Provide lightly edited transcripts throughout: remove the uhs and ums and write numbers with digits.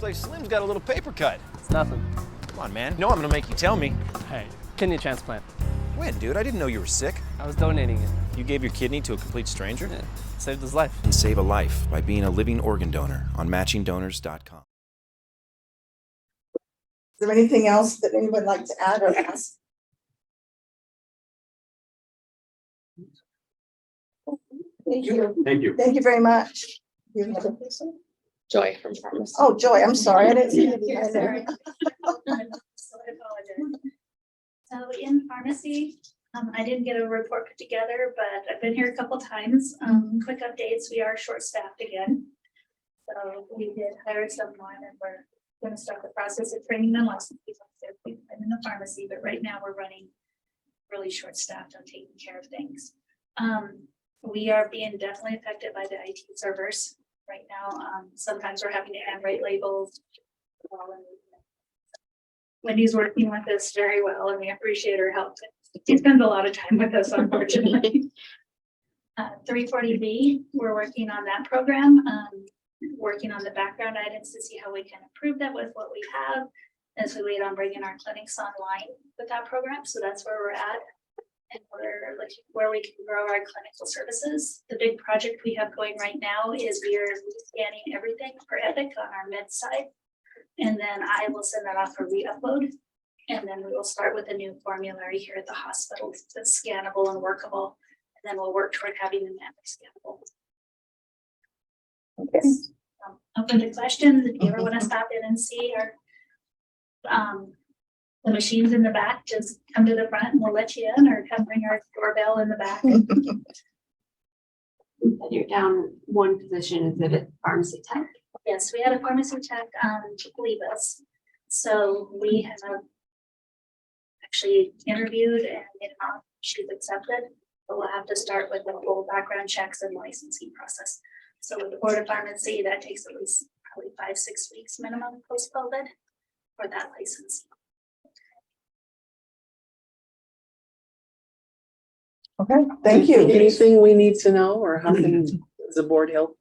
Looks like Slim's got a little paper cut. It's nothing. Come on, man. No, I'm gonna make you tell me. Hey, kidney transplant. When, dude? I didn't know you were sick. I was donating it. You gave your kidney to a complete stranger? Yeah, saved his life. And save a life by being a living organ donor on matchingdonors.com. Is there anything else that anyone would like to add or ask? Thank you. Thank you. Thank you very much. You have another person? Joy from pharmacy. Oh, Joy, I'm sorry. I didn't see you Yeah, behind there. So I apologize. So in pharmacy, I didn't get a report put together, but I've been here a couple times. Quick updates, we are short-staffed again. So we did hire someone and we're gonna start the process of training them licensed people. We've been in the pharmacy, but right now we're running really short-staffed on taking care of things. We are being definitely affected by the IT servers right now. Sometimes we're having to handwrite labels. Wendy's working with us very well and we appreciate her help. She spends a lot of time with us, unfortunately. 340B, we're working on that program, working on the background items to see how we can improve that with what we have as we wait on bringing our clinics online with that program. So that's where we're at. And we're looking where we can grow our clinical services. The big project we have going right now is we are scanning everything for Epic on our med side. And then I will send that off for re-upload. And then we will start with a new formulary here at the hospital that's scannable and workable. And then we'll work toward having the Epic scannable. Okay. Open to questions if you ever want to stop in and see our the machines in the back, just come to the front and we'll let you in, or come ring our doorbell in the back. You're down one position, is it a pharmacy tech? Yes, we had a pharmacy tech leave us. So we have actually interviewed and she's accepted, but we'll have to start with the full background checks and licensing process. So with the Board of Pharmacy, that takes at least probably 5-6 weeks minimum post-COVID for that license. Okay, thank you. Anything we need to know, or how can the board help?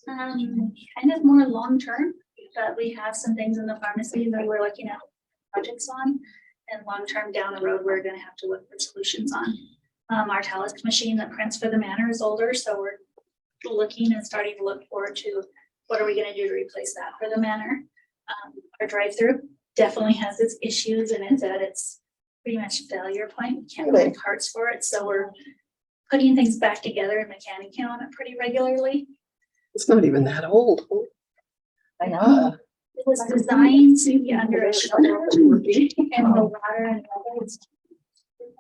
Kind of more long-term, but we have some things in the pharmacy that we're looking at projects on, and long-term down the road, we're gonna have to look for solutions on. Our Talus machine that prints for the manor is older, so we're looking and starting to look forward to what are we gonna do to replace that for the manor. Our drive-through definitely has its issues and it's at its pretty much failure point. We can't Really? make parts for it, so we're putting things back together and mechanicing on it pretty regularly. It's not even that old. I know. It was designed to be under a shelter and the water and weather is very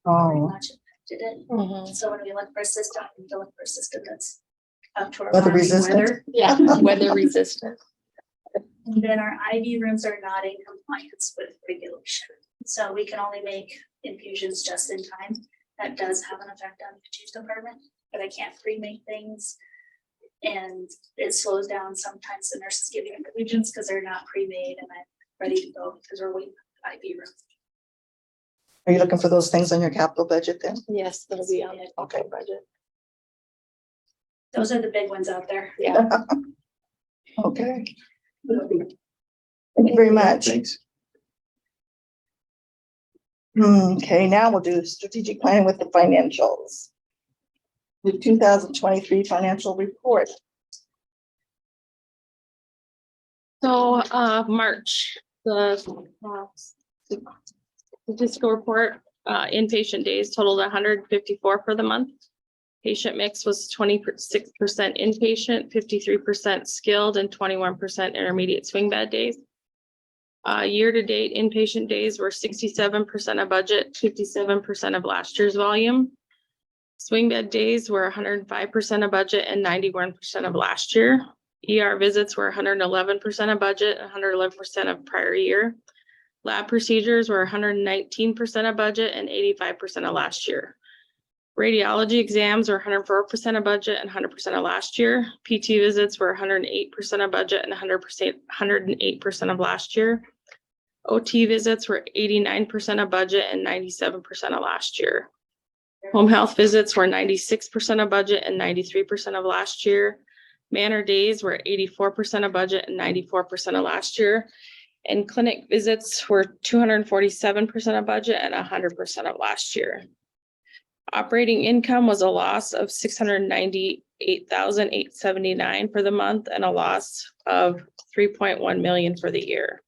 Oh, much affected it. So when we look for a system, we need to look for a system that's up to our weather farming resistant. weather. Yeah, weather resistant. And then our IV rooms are not in compliance with regulation. So we can only make infusions just in time. That does have an effect on the juice department, but I can't pre-make things. And it slows down sometimes the nurses giving infusions because they're not pre-made and I'm ready to go because we're waiting for the IV room. Are you looking for those things on your capital budget then? Yes, that'll be on the Okay. budget. Those are the big ones out there. Yeah. Okay. Thank you very much. Thanks. Okay, now we'll do strategic planning with the financials. The 2023 financial report. So, March, the statistical report, inpatient days totaled 154 for the month. Patient mix was 26% inpatient, 53% skilled, and 21% intermediate swing bed days. Year-to-date inpatient days were 67% of budget, 57% of last year's volume. Swing bed days were 105% of budget and 91% of last year. ER visits were 111% of budget, 111% of prior year. Lab procedures were 119% of budget and 85% of last year. Radiology exams were 104% of budget and 100% of last year. PT visits were 108% of budget and 108% of last year. OT visits were 89% of budget and 97% of last year. Home health visits were 96% of budget and 93% of last year. Manor days were 84% of budget and 94% of last year. And clinic visits were 247% of budget and 100% of last year. Operating income was a loss of $698,879 for the month and a loss of $3.1 million for the year.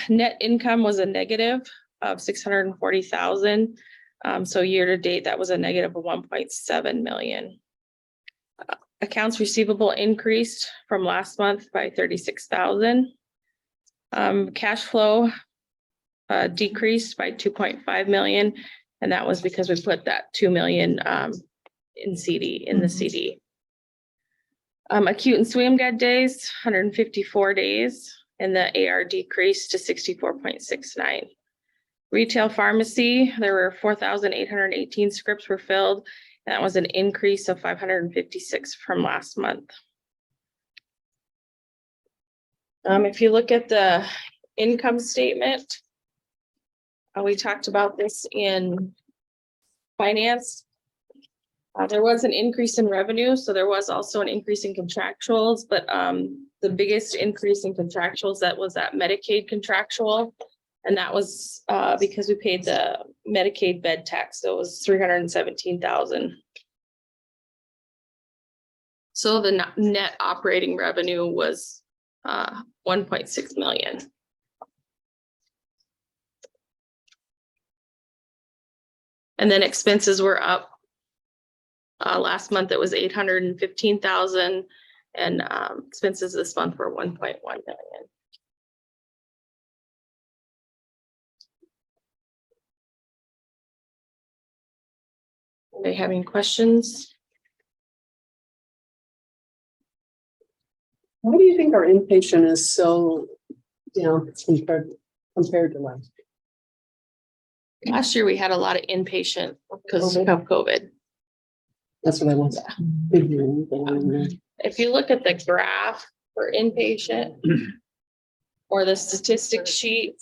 Net income was a negative of $640,000. So year to date, that was a negative of $1.7 million. Accounts receivable increased from last month by $36,000. Cash flow decreased by $2.5 million, and that was because we put that $2 million in the CD. Acute and swing med days, 154 days, and the AR decreased to 64.69. Retail pharmacy, there were 4,818 scripts were filled. And that was an increase of 556 from last month. If you look at the income statement, we talked about this in finance. There was an increase in revenue, so there was also an increase in contractuals, but the biggest increase in contractuals, that was that Medicaid contractual. And that was because we paid the Medicaid bed tax, so it was $317,000. So the net operating revenue was $1.6 million. And then expenses were up. Last month it was $815,000, and expenses this month were $1.1 million. Are they having questions? Why do you think our inpatient is so down compared to last year? Last year we had a lot of inpatient because of COVID. That's what I was figuring. If you look at the graph for inpatient or the statistics sheet,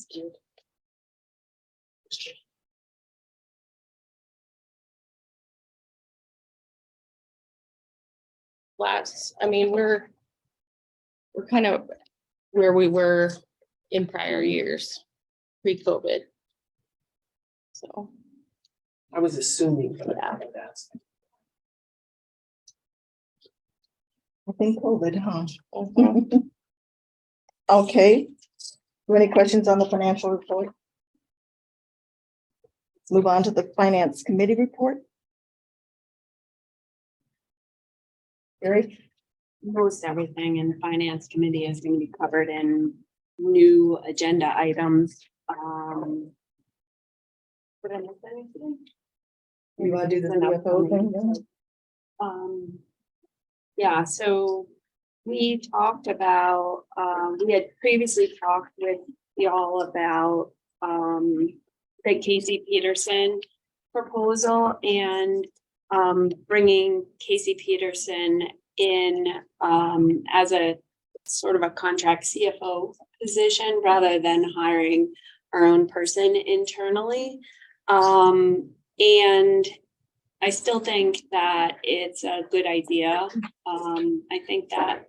we're kind of where we were in prior years, pre-COVID. So I was assuming. Yeah. I think COVID, huh? Okay. Any questions on the financial report? Let's move on to the finance committee report. Gary? Most everything in the finance committee is going to be covered in new agenda items. Did I miss anything? You want to do the CFO thing? Yeah, so we talked about, we had previously talked with y'all about the Casey Peterson proposal and bringing Casey Peterson in as a sort of a contract CFO position rather than hiring our own person internally. And I still think that it's a good idea. I think that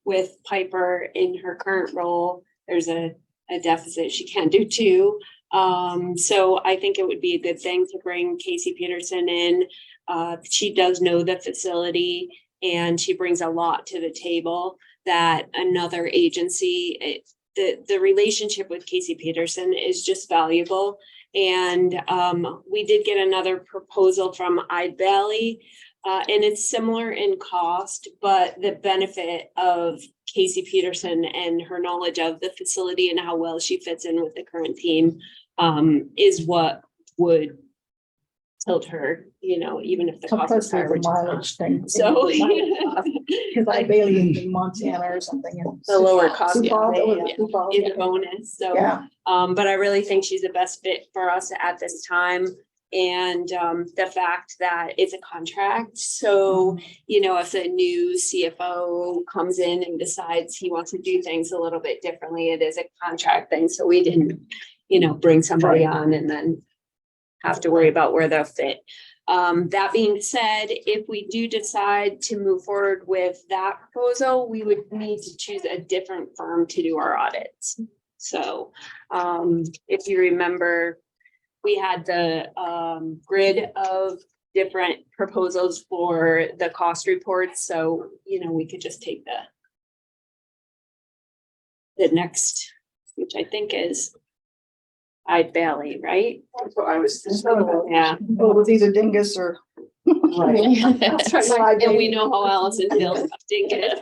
with Piper in her current role, there's a deficit she can't do too. So I think it would be a good thing to bring Casey Peterson in. She does know the facility and she brings a lot to the table that another agency, the relationship with Casey Peterson is just valuable. And we did get another proposal from Ide Valley, and it's similar in cost, but the benefit of Casey Peterson and her knowledge of the facility and how well she fits in with the current team is what would tilt her, even if the cost is higher, which is mileage thing. so. Because Ide Valley in Montana or something. The lower cost Sioux Falls, yeah, Sioux Falls, is a bonus. So, yeah. but I really think she's the best fit for us at this time. And the fact that it's a contract. So, if a new CFO comes in and decides he wants to do things a little bit differently, it is a contract thing. So we didn't, bring somebody on and then have to worry about where they'll fit. That being said, if we do decide to move forward with that proposal, we would need to choose a different firm to do our audits. So, if you remember, we had the, grid of different proposals for the cost reports. So, we could just take the next, which I think is Bailey, right? That's what I was thinking. Yeah. Well, it was either Dingus or. That's right. And we know how Allison feels about Dingus.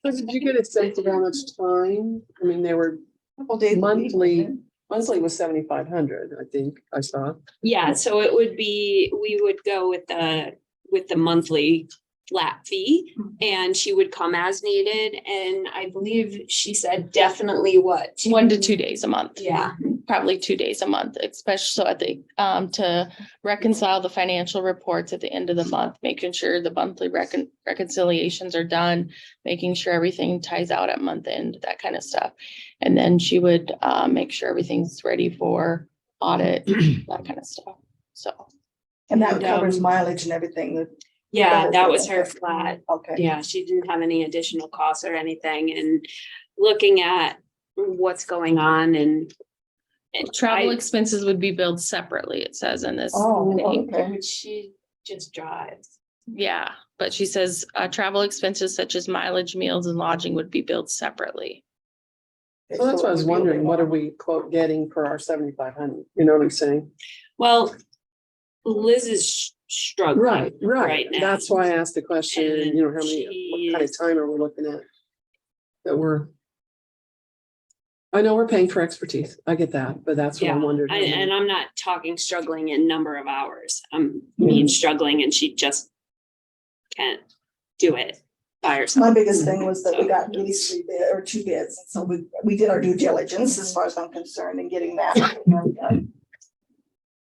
So did you get a sense of how much time? I mean, they were Couple days a week, monthly. wasn't Monthly was 7,500, I think I saw. Yeah, so it would be, we would go with the monthly flat fee, and she would come as needed, and I believe she said definitely what? 1 to 2 days a month. Yeah, Probably 2 days a month, especially at the, to reconcile the financial reports at the end of the month, making sure the monthly reconciliations are done, making sure everything ties out at month end, that kind of stuff. And then she would, make sure everything's ready for audit, that kind of stuff. So. And that covers mileage and everything. yeah, that was her flat. Okay. Yeah, she didn't have any additional costs or anything, and looking at what's going on and Travel expenses would be billed separately, it says in this. Oh, thing. okay. which she just drives. Yeah, but she says, travel expenses such as mileage, meals and lodging would be billed separately. So that's what I was wondering, what are we quote getting for our 7,500? You know what I'm saying? Well, Liz is struggling. right now. That's why I asked the question, And how many, what kind of time are we looking at? I know we're paying for expertise. I get that, but that's what I Yeah, wondered. and I'm not talking struggling in number of hours. I'm mean struggling, and she just can't do it by herself. My biggest thing was that we got at least 3 bids or 2 bids. And so we did our due diligence as far as I'm concerned in getting that.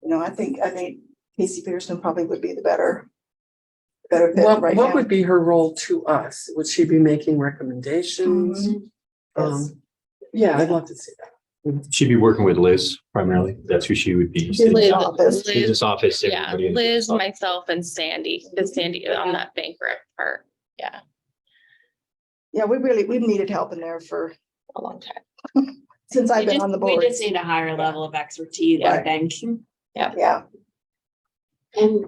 I think Casey Pearson probably would be the better fit right now. What would be her role to us? Would she be making recommendations? Yes. Yeah, I'd love to see that. She'd be working with Liz primarily. That's who she would be. Liz, office. In this office. Yeah, everybody in this Liz, office. myself and Sandy, because Sandy on that bankrupt part. Yeah, Yeah, we've needed help in there for a long time. since I've been on the board. We just need a higher level of expertise, I Right. think. Yeah, And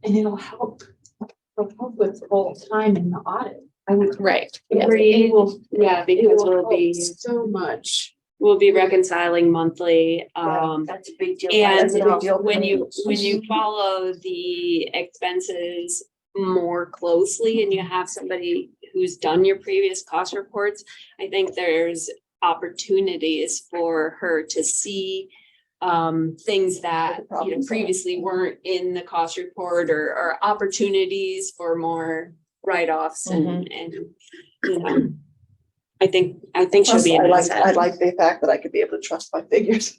it'll help with full time in the audit. I would. Right. Yes, Agreed. it will- Yeah, because it will we'll help be, So much. reconciling monthly. that's a big deal. And That's a big deal. when you follow the expenses more closely and you have somebody who's done your previous cost reports, I think there's opportunities for her to see things that previously weren't in the cost report, or opportunities for more write-offs and I think she'll be. I like the fact that I could be able to trust my figures.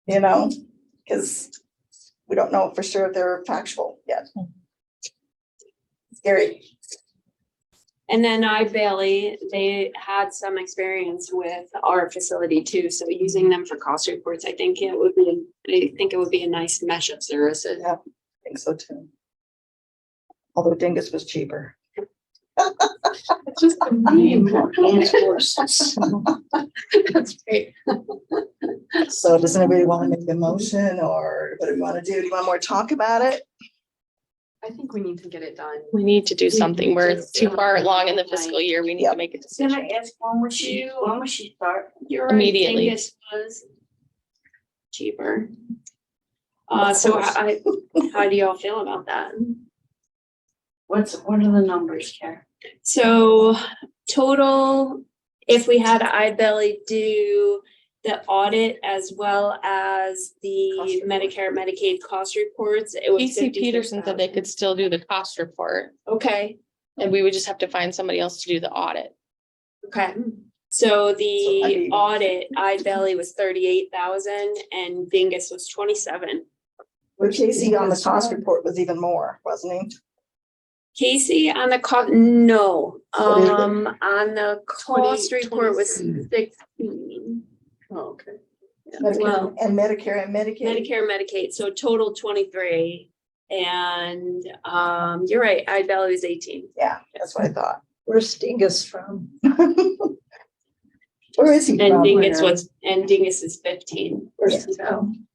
Because we don't know for sure if they're factual yet. Scary. And then Bailey, they had some experience with our facility too, so using them for cost reports, I think it would be a nice mesh of services. Yeah, I think so too. Although Dingus was cheaper. It's just the name. That's great. So does anybody want to make a motion, or what do we want to do? Do you want more talk about it? I think we need to get it done. We need to do something. We're too far along in the fiscal year. We need to make a Can decision. I ask, when would she start? You're right, Immediately. Dingus was cheaper. So how do y'all feel about that? What are the numbers, Karen? So total, if we had iBelly do the audit as well as the Medicare, Medicaid cost reports, it was PC Peterson said they could still do the cost report, Okay, and we would just have to find somebody else to do the audit. okay. So the So, I mean- audit, iBelly was 38,000 and Dingus was 27. Well, Casey on the cost report was even more, wasn't he? Casey on the no, What is it? on the cost report was 16. Oh, okay. Well- And Medicare and Medicaid. Medicare, Medicaid, so total 23. And you're right, iValue is 18. Yeah, that's what I thought. Where's Stingus from? Where is he And from? Dingus is 15. Where's he from?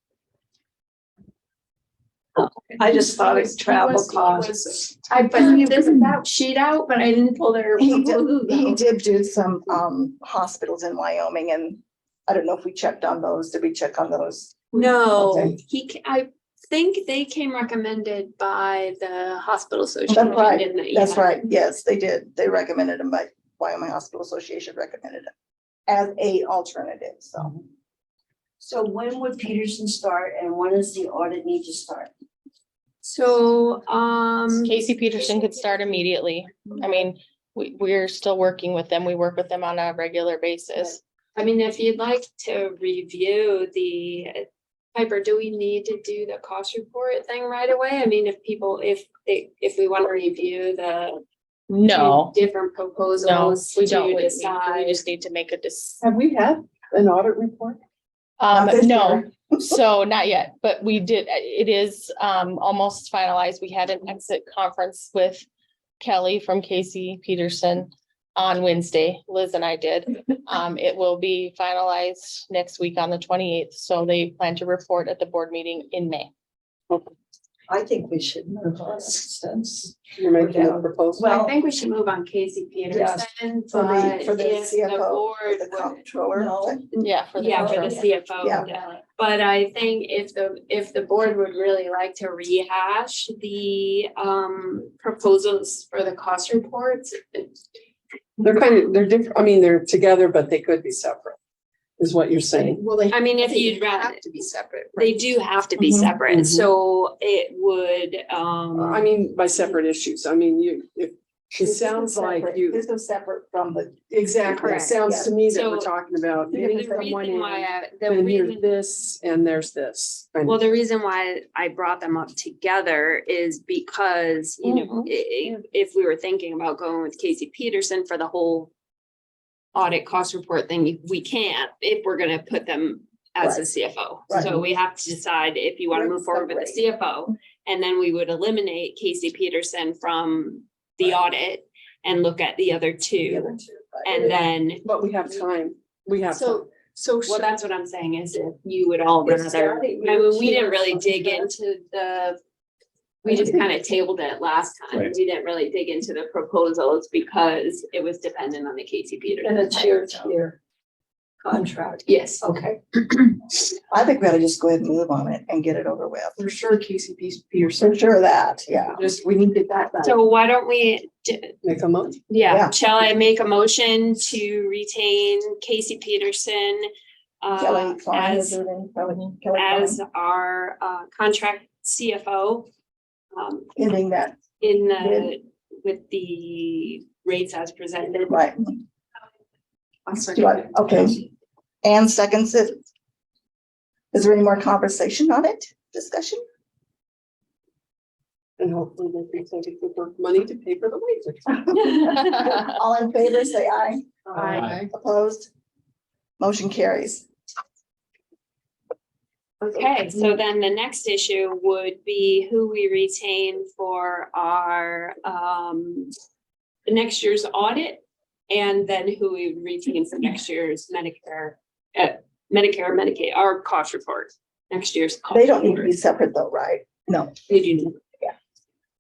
I just thought it's travel costs. I put this that sheet out, but I didn't pull their. He did do some hospitals in Wyoming, and I don't know if we checked on those. Did we check on those? No, Okay. I think they came recommended by the hospital association. That's right. didn't they? That's Yeah. right. Yes, they did. They recommended them, by Wyoming Hospital Association recommended it as a alternative, so. So when would Peterson start and when does the audit need to start? So, Casey Peterson could start immediately. I mean, we're still working with them. We work with them on a regular basis. I mean, if you'd like to review the, Piper, do we need to do the cost report thing right away? I mean, if we want to review the No, different no, proposals we don't. to We decide. just need to make a Have we had an audit report? Not this No, year. so not yet, but we did, it is almost finalized. We had an exit conference with Kelly from Casey Peterson on Wednesday. Liz and I did. It will be finalized next week on the 28th. So they plan to report at the board meeting in May. I think we should move on since. You're making a proposal? I think we should move on Casey Peterson, For but the if the CFO, board the would. comptroller. No. Yeah, for the. Yeah, for the CFO. Yeah. But I think if the board would really like to rehash the proposals for the cost reports. They're different. I mean, they're together, but they could be separate, is what you're saying. Well, they. I mean, if they you'd rather, have to be separate. they right? do have to be Mhm. separate, Mhm. so it would, I mean, by separate issues. I mean, it This is sounds like separate. you, This is separate from the, exactly. It Correct. sounds to me that we're So- talking about the getting from one reason why, end, the and here's reason. this, and there's this. kind of- Well, the reason why I brought them up together is because, you know, if we were thinking about going with Casey Peterson for the whole audit cost report thing, we can't if we're gonna put them as a CFO. Right. So we have to decide if you want to move forward with the CFO, and then we would eliminate Casey Peterson from the audit and look at the other the two. other two. Right. And then, But we have time. We have time. So. well, that's what I'm saying is if you would all Is rather, that a I mean, we didn't year really dig contract? into we just kind of tabled it last time. Right. We didn't really dig into the proposals because it was dependent on the Casey Peterson. And it's year contract. Yes. Okay, I think we ought to just go ahead and move on it and get it over with. for sure, Casey For Peterson. sure of that, yeah. Just, we need to get that back. So why don't we, Make a month. Yeah. yeah, shall I make a motion to retain Casey Peterson Kelly Klein, is as, her name? Kelly Klein, as our contract CFO ending that, in the, with the rates as presented? right. I'll Do second I- it. Okay. Ann seconds it. Is there any more conversation on it? Discussion? And hopefully they think it's worth money to pay for the wages. All in favor, say aye. Aye. Opposed? Motion carries. Okay, so then the next issue would be who we retain for our next year's audit, and then who we retain for next year's Medicare, Medicaid, our cost report, next year's. cost They don't need to report. be separate though, right? No. They do not.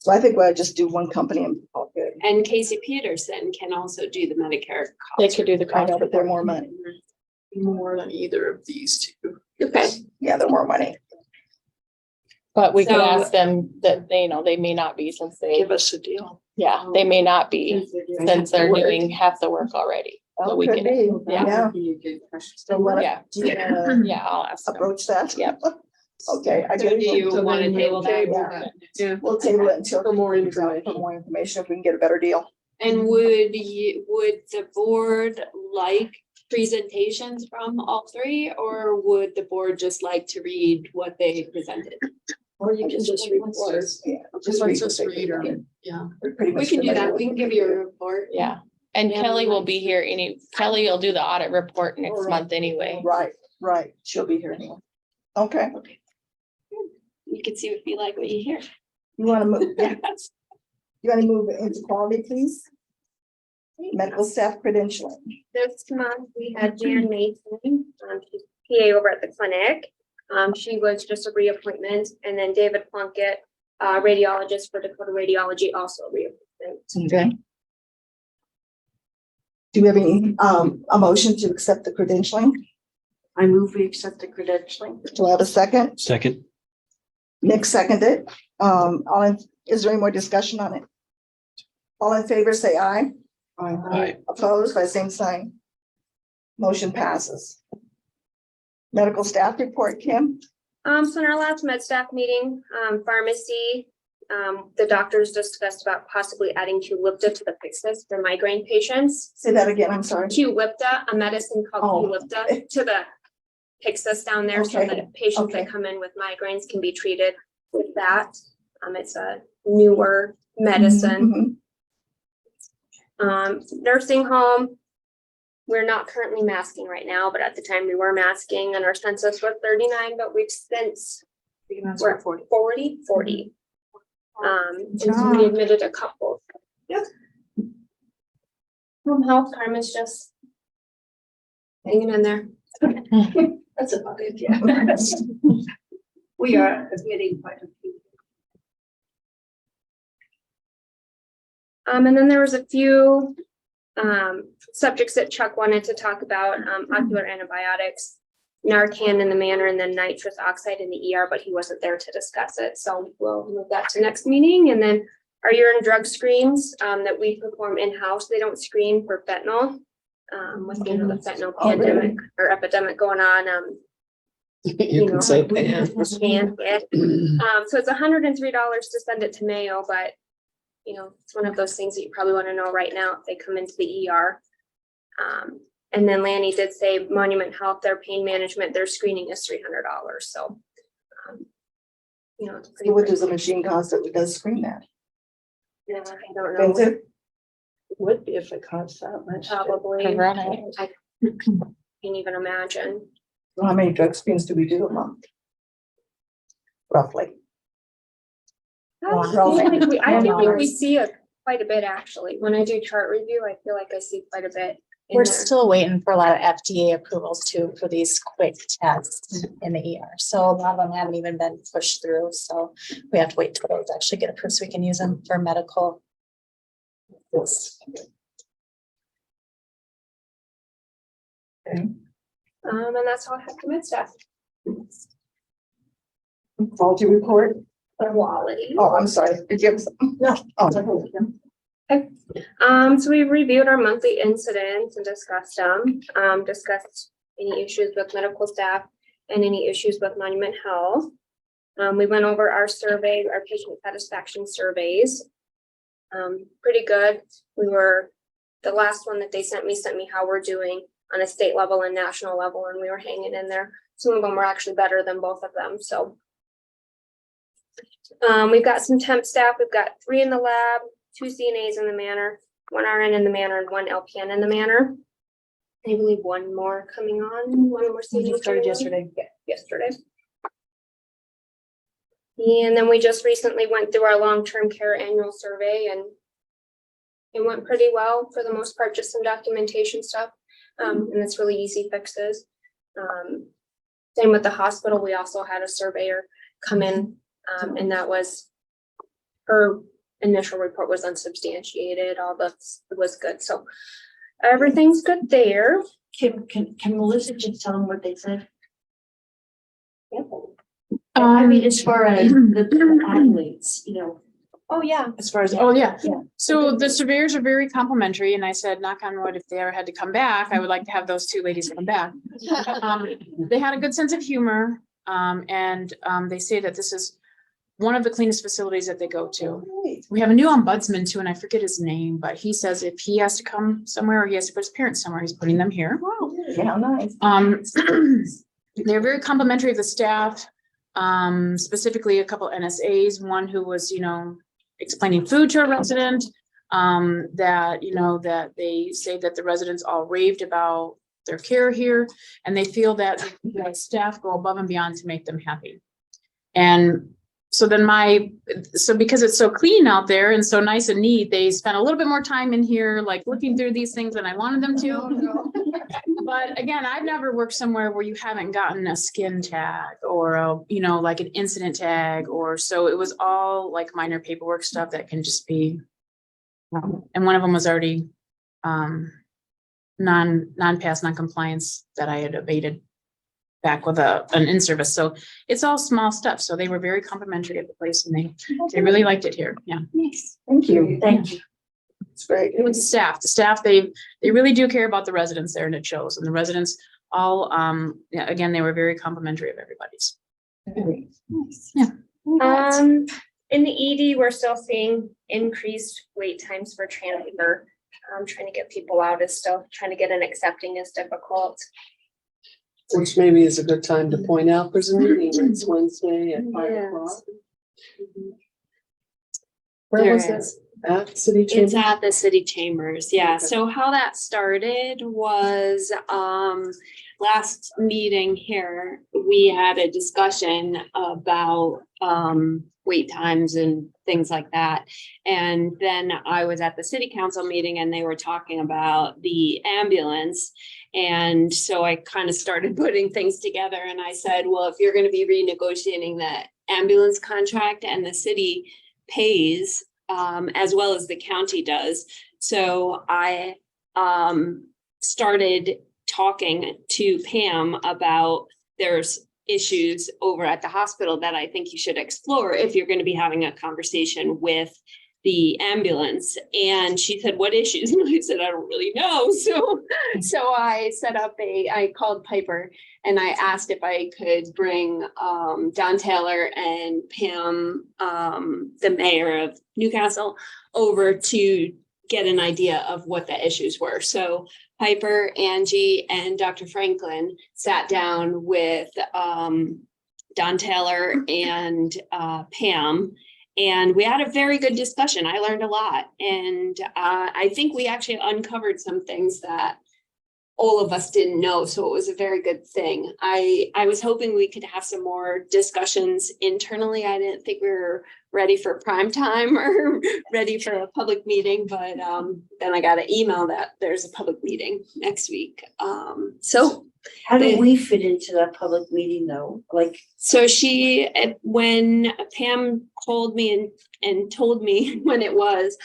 So I think we'll just do one company and all good. And Casey Peterson can also do the Medicare. They cost could do the I cost know, but they're report. more money. More than either of these two. Okay, Yeah, they're more money. But we could So- ask them that, they, you know, they may not be since they, Give us a deal. yeah, they may not be since they're Work. doing half the work already. So Oh, we could can, be. yeah. Yeah. So what, Yeah, do you wanna yeah, I'll ask them. approach that? Yep. Okay, I so get do you it. want to table that? Yeah. We'll table it until. For more For information. more information, if we can get a better deal. And would the board like presentations from all three, or would the board just like to read what they presented? Or you can just report. Yeah. Just read let's what just they read presented. them. Yeah. We're pretty We much can do familiar that. with We can what give they you a do. report. Yeah, and Yeah, Kelly will like- be here today will do the audit report next month anyway. Right, Right, she'll be here anyway. Okay, You can see if you like what you hear. you wanna move, yeah. You wanna move into quality, please? Medical staff credentialing. This month, we had Jan Mason, she's PA over at the clinic. She was just a reappointment, and then David Plunkett, radiologist for Dakota Radiology, also a reappointment. Okay. Do we have any, a motion to accept the credentialing? I move we accept the credentialing. Do I have a second? Second. Nick seconded. Is there any more discussion on it? All in favor, say aye. Aye. Opposed by same sign. Motion passes. Medical staff report, Kim? So in our last med staff meeting, pharmacy, the doctors discussed about possibly adding Qulipta to the Pyxis for migraine patients. Say that again, I'm sorry. Qulipta, a medicine called Qulipta, to the Pyxis down there, so Okay. that patients Okay. that come in with migraines can be treated with that. It's a newer medicine. Mhm. Nursing home, we're not currently masking right now, but at the time we were masking, and our census was 39, but we've since, we're at 40. And so we admitted a couple. Yep. Home health, Carmen's just hanging in there. That's about it, yeah. We are admitting quite a few. And then there was a few subjects that Chuck wanted to talk about, ocular antibiotics, Narcan in the manner, and then nitrous oxide in the ER, but he wasn't there to discuss it. So we'll move that to next meeting. And then our urine drug screens that we perform in-house, they don't screen for fentanyl. With the fentanyl pandemic or epidemic going on. You can say that. Yeah. So it's $103 to send it to Mayo, but it's one of those things that you probably want to know right now if they come into the ER. And then Lanny did say Monument Health, their pain management, their screening is $300. So, it's pretty. What does the machine cost that does screen that? Yeah, I don't know. Expensive? Would be if it costs that much. Probably. To run it. I can't even imagine. How many drug screens do we do a month? Roughly. I feel like we see quite a bit actually. When I do chart review, I feel like I see quite a bit. We're still waiting for a lot of FDA approvals too for these quick tests in the ER. So a lot of them haven't even been pushed through. So we have to wait till those actually get approved so we can use them for medical. Yes. Okay. And that's all I have for med staff. Quality report? Quality. Oh, I'm sorry. Did you have something? No. Oh. So we reviewed our monthly incidents and discussed them, discussed any issues with medical staff and any issues with Monument Health. We went over our survey, our patient satisfaction surveys. Pretty good. The last one that they sent me how we're doing on a state level and national level, and we were hanging in there. Some of them were actually better than both of them. So we've got some temp staff. We've got 3 in the lab, 2 CNAs in the manor, 1 RN in the manor, and 1 LPN in the manor. I believe 1 more coming on. 1 more CNA Started yesterday. Yeah, yesterday. And then we just recently went through our long-term care annual survey, and it went pretty well for the most part, just some documentation stuff. And it's really easy fixes. Same with the hospital. We also had a surveyor come in, and that was her initial report was unsubstantiated. All that was good. So everything's good there. Can Melissa just tell them what they said? Yeah. I mean, as far as the athletes, Oh, yeah. As far as, So the surveyors are very complimentary, and I said, knock on wood, if they ever had to come back, I would like to have those 2 ladies come back. They had a good sense of humor, and they say that this is one of the cleanest facilities that they go to. We have a new ombudsman too, and I forget his name, but he says if he has to come somewhere or he has to put his parents somewhere, he's putting them here. Wow, yeah, nice. They're very complimentary of the staff, specifically a couple NSAs, one who was, explaining food to a resident, that they say that the residents all raved about their care here, and they feel that the staff go above and beyond to make them happy. And so then because it's so clean out there and so nice and neat, they spent a little bit more time in here, like looking through these things than I wanted them to. But again, I've never worked somewhere where you haven't gotten a skin tag or a, you know, like an incident tag, or so it was all like minor paperwork stuff that can just be. And one of them was already non-pass, non-compliance that I had abated back with an in-service. So it's all small stuff. So they were very complimentary at the place, and they really liked it here. Yeah. Thank you. Thank you. It's great. It was the staff, they really do care about the residents there, and it shows. And the residents all, again, they were very complimentary of everybody's. Yeah. In the ED, we're still seeing increased wait times for transfer. Trying to get people out is still, trying to get an accepting is difficult. Which maybe is a good time to point out there's a meeting next Wednesday at 5 Yes. o'clock. There Where was is. that? At City It's Chamber? at the city chambers, yeah. Okay. So how that started was, last meeting here, we had a discussion about, wait times and things like that. And then I was at the city council meeting and they were talking about the ambulance. And so I kind of started putting things together, and I said, well, if you're going to be renegotiating the ambulance contract and the city pays, as well as the county does. So I started talking to Pam about there's issues over at the hospital that I think you should explore if you're going to be having a conversation with the ambulance. And she said, what issues? And I said, I don't really know. So I set up I called Piper and I asked if I could bring Don Taylor and Pam, the mayor of Newcastle, over to get an idea of what the issues were. So Piper, Angie, and Dr. Franklin sat down with Don Taylor and Pam, and we had a very good discussion. I learned a lot. And I think we actually uncovered some things that all of us didn't know. So it was a very good thing. I was hoping we could have some more discussions internally. I didn't think we were ready for prime time or ready for a public meeting, but then I got an email that there's a public meeting next week. So how do we fit into that public meeting though? Like, so when Pam called me and told me when it was,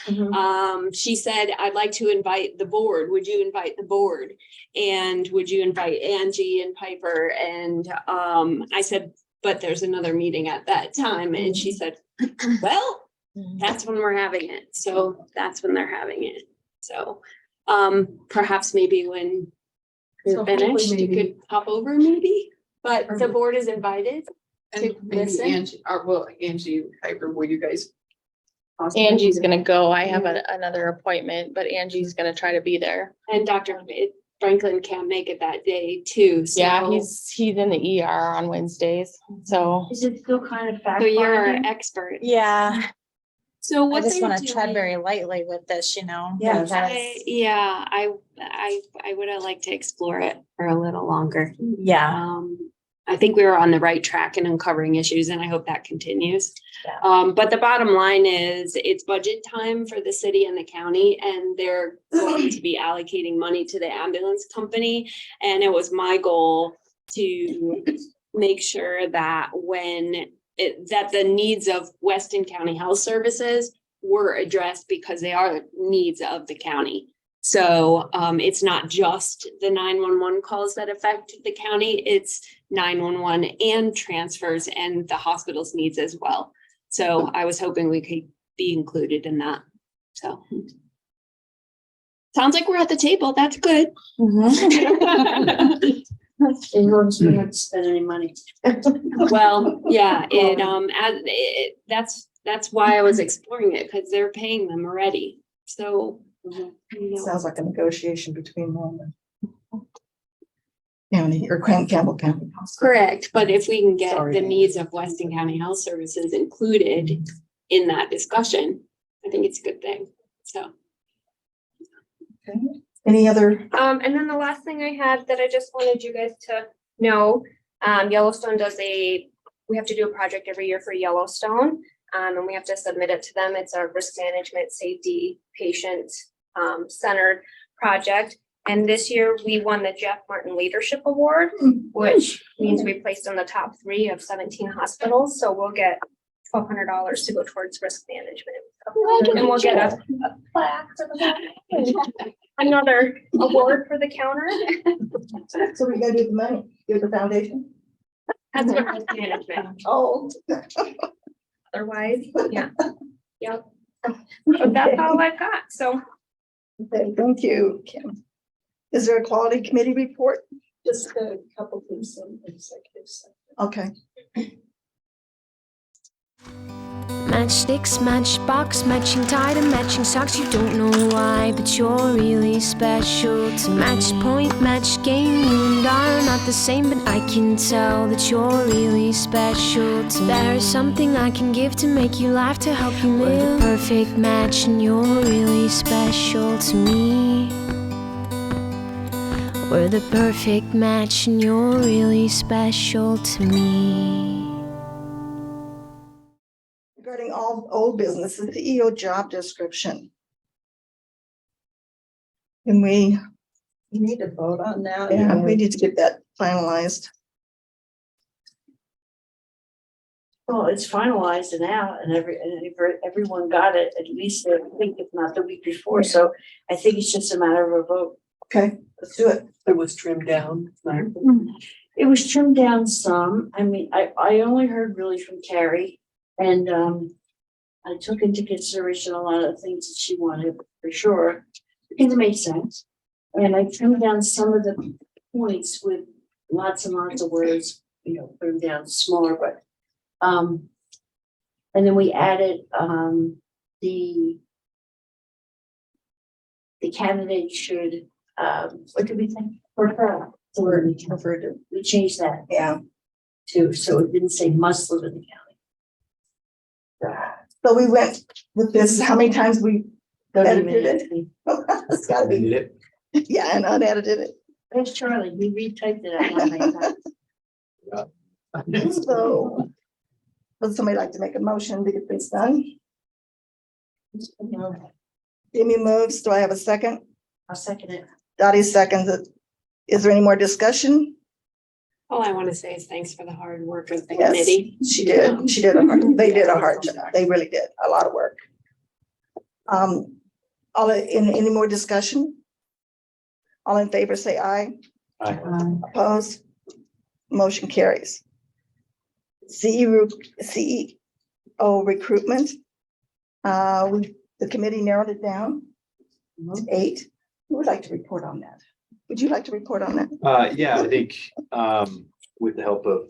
she said, I'd like to invite the board. Would you invite the board? And would you invite Angie and Piper? And I said, but there's another meeting at that time. And she said, well, that's when we're having it. So that's when they're having it. So perhaps maybe when you're finished, you could hop over maybe, but the board is invited to listen. Angie, Piper, will you guys? Angie's gonna go. I have another appointment, but Angie's gonna try to be there. And Dr. Franklin can't make it that day too. So. Yeah, he's in the ER on Wednesdays, so. is it still kind of fact? So you're an expert. Yeah, So I what just they're want to tread doing- very lightly with this, you know. Yeah, because- I would have liked to explore it for a little longer. Yeah, I think we were on the right track in uncovering issues, and I hope that continues. Yeah. But the bottom line is it's budget time for the city and the county, and they're going to be allocating money to the ambulance company. And it was my goal to make sure that that the needs of Weston County Health Services were addressed, because they are needs of the county. So it's not just the 911 calls that affect the county, it's 911 and transfers and the hospital's needs as well. So I was hoping we could be included in that. So sounds like we're at the table. That's good. In order to not to spend any money. Well, yeah, that's why I was exploring it, because they're paying them already. So Sounds like a negotiation between them and county or Campbell County. correct, but if we can get Sorry. the needs of Weston County Health Services included in that discussion, I think it's a good thing. So. Okay. Any other? And then the last thing I had that I just wanted you guys to know, Yellowstone we have to do a project every year for Yellowstone. And we have to submit it to them. It's a risk management, safety, patient, centered project. And this year we won the Jeff Martin Leadership Award, which means we placed in the top 3 of 17 hospitals. So we'll get $1,200 to go towards risk management. And we'll get a plaque for the another award for the counter. So we're gonna do the money, give the foundation? That's what risk management. Oh. Otherwise, yeah. Yep. So that's all I've got. So Okay, thank you, Kim. Is there a quality committee report? Just a couple things in executive session. Okay. Matchsticks, matchbox, matching tie to matching socks. You don't know why, but you're really special to match point, match game. You and I are not the same, but I can tell that you're really special to me. There's something I can give to make you laugh, to help you live. We're the perfect match, and you're really special to me. We're the perfect match, and you're really special to me. Regarding all old businesses, the EO job description. Can we? You need to vote on that. Yeah, we need to get that finalized. Well, it's finalized now and everyone got it, at least I think if not the week before. So I think it's just a matter of a vote. Okay, let's do it. It was trimmed down. It was trimmed down some. I mean, I only heard really from Carrie and I took into consideration a lot of the things that she wanted for sure, because it made sense. And I trimmed down some of the points with lots and lots of words, you know, put them down smaller, but and then we added the candidate should what did we think? Prefer to. We changed that. Yeah. Too, so it didn't say must live in the county. So we went with this, how many times we Don't even edited it? It's gotta be, yeah, and unedited it. There's Charlie, he retyped it out how many times. So, would somebody like to make a motion to get this done? Jamie moves, do I have a second? I'll second it. Dottie seconds it. Is there any more discussion? all I want to say is thanks for the hard work of the Yes, committee. she did. They did a hard job. They really did a lot of work. Any more discussion? All in favor, say aye. Aye. Opposed? Motion carries. CEO recruitment. The committee narrowed it down to 8. Who would like to report on that? Would you like to report on that? Yeah, I think with the help of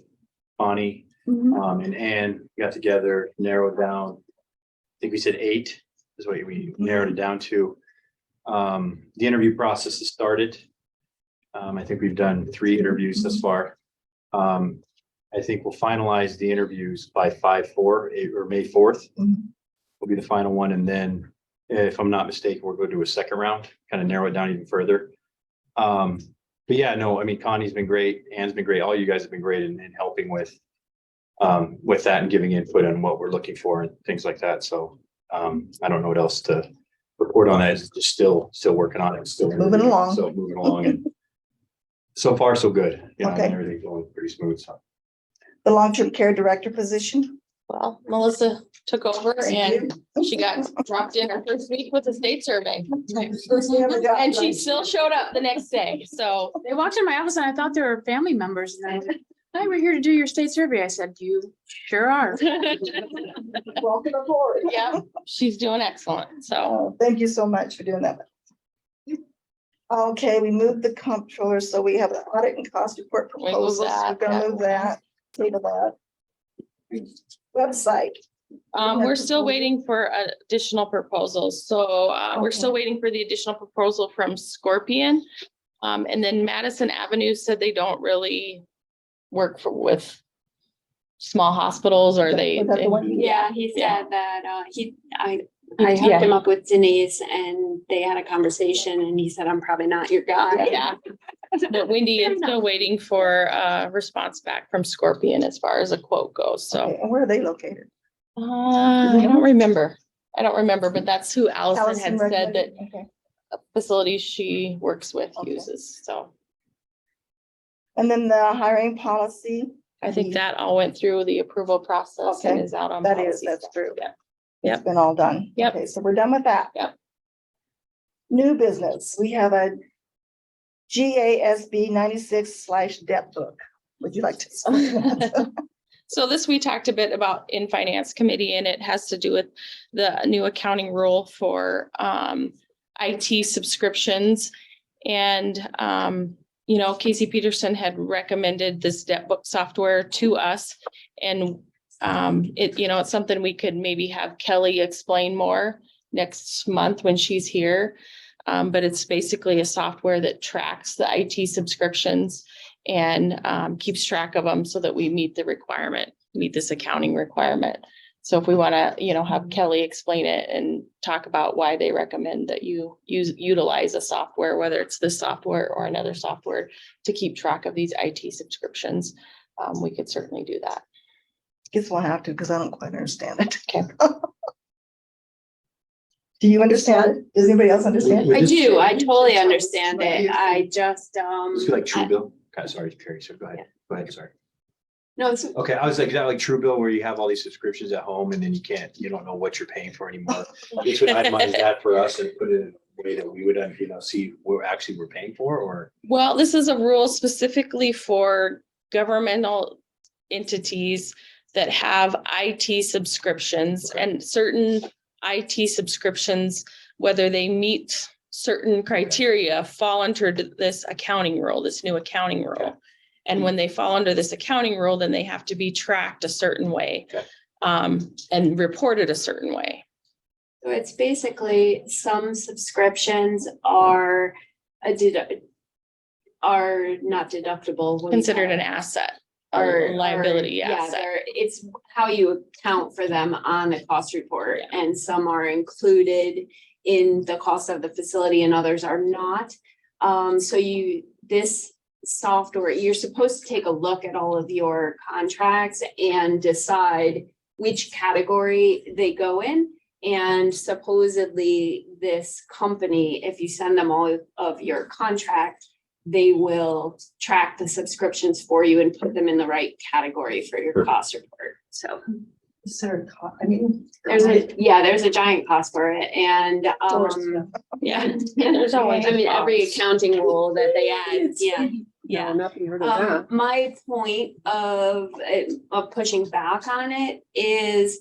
Bonnie and Ann, got together, narrowed down. I think we said 8 is what we narrowed it down to. The interview process has started. I think we've done 3 interviews thus far. I think we'll finalize the interviews by 5/4 or May 4th. Will be the final one, and then if I'm not mistaken, we're going to do a second round, kind of narrow it down even further. But yeah, no, I mean, Connie's been great, Ann's been great, all you guys have been great in helping with that and giving input on what we're looking for and things like that. So I don't know what else to report on that. It's just still working on it, still Moving along. So moving along, and so far so good. You know, Okay. everything's going pretty smooth. So The long-term care director position. Well, Melissa took over and she got dropped in her first week with a state survey. And she still showed up the next day, so. They walked in my office and I thought they were family members and I said, "Hi, we're here to do your state survey." I said, "You sure are." Welcome aboard. Yeah, she's doing excellent, so. Oh, thank you so much for doing that. Okay, we moved the comptroller, so we have the audit and cost report We moved proposals. We're that, gonna yeah. move that, table that. Website. We're still waiting for additional proposals, so we're still waiting for the additional proposal from Scorpion. And then Madison Avenue said they don't really work with small hospitals, or they. Was that the one? Yeah, he said that I Yeah. hooked him up with Denise and they had a conversation and he said, I'm probably not your guy. Yeah. But Wendy is still waiting for a response back from Scorpion as far as a quote goes, so. Okay, and where are they located? I don't remember. But that's who Allison Allison had said that recommended? Okay. facilities she works with Okay. uses, so. And then the hiring policy? I think that all went through the approval process and Okay, is out on. that is, policy that's stuff. true. Yeah. It's Yep. been all done. Yep. Okay, so we're done with that. Yep. New business, we have a GASB 96/debt book. Would you like to? explain that? So this we talked a bit about in finance committee, and it has to do with the new accounting rule for IT subscriptions. And Casey Peterson had recommended this debt book software to us. And it's something we could maybe have Kelly explain more next month when she's here. But it's basically a software that tracks the IT subscriptions and keeps track of them so that we meet this accounting requirement. So if we want to, have Kelly explain it and talk about why they recommend that you utilize a software, whether it's this software or another software to keep track of these IT subscriptions, we could certainly do that. Guess we'll have to, because I don't quite understand it. Okay. Do you understand it? Does anybody else understand? I do. I totally understand it. I just, It's like True Bill. Okay, sorry, Carrie, so go ahead. Go ahead, sorry. no, it's, Okay, I was like, is that like True Bill where you have all these subscriptions at home and then you don't know what you're paying for anymore? This would itemize that for us and put it in a way that we would, see what actually we're paying for, or? Well, this is a rule specifically for governmental entities that have IT subscriptions, and certain IT subscriptions, whether they meet certain criteria, fall under this accounting rule, this new accounting rule. Okay. And when they fall under this accounting rule, then they have to be tracked a certain way, Okay. and reported a certain way. so it's basically some subscriptions are not deductible. What do you Considered call an it? asset, Or or liability asset. It's how you account for them on the cost report, and some are included in the cost of the facility and others are not. So this software, you're supposed to take a look at all of your contracts and decide which category they go in. And supposedly this company, if you send them all of your contract, they will track the subscriptions for you and put them in the right category for your cost report. So Is there there's a giant cost for it. And There's always. every accounting rule that they add, yeah. Nothing heard of that. My point of pushing back on it is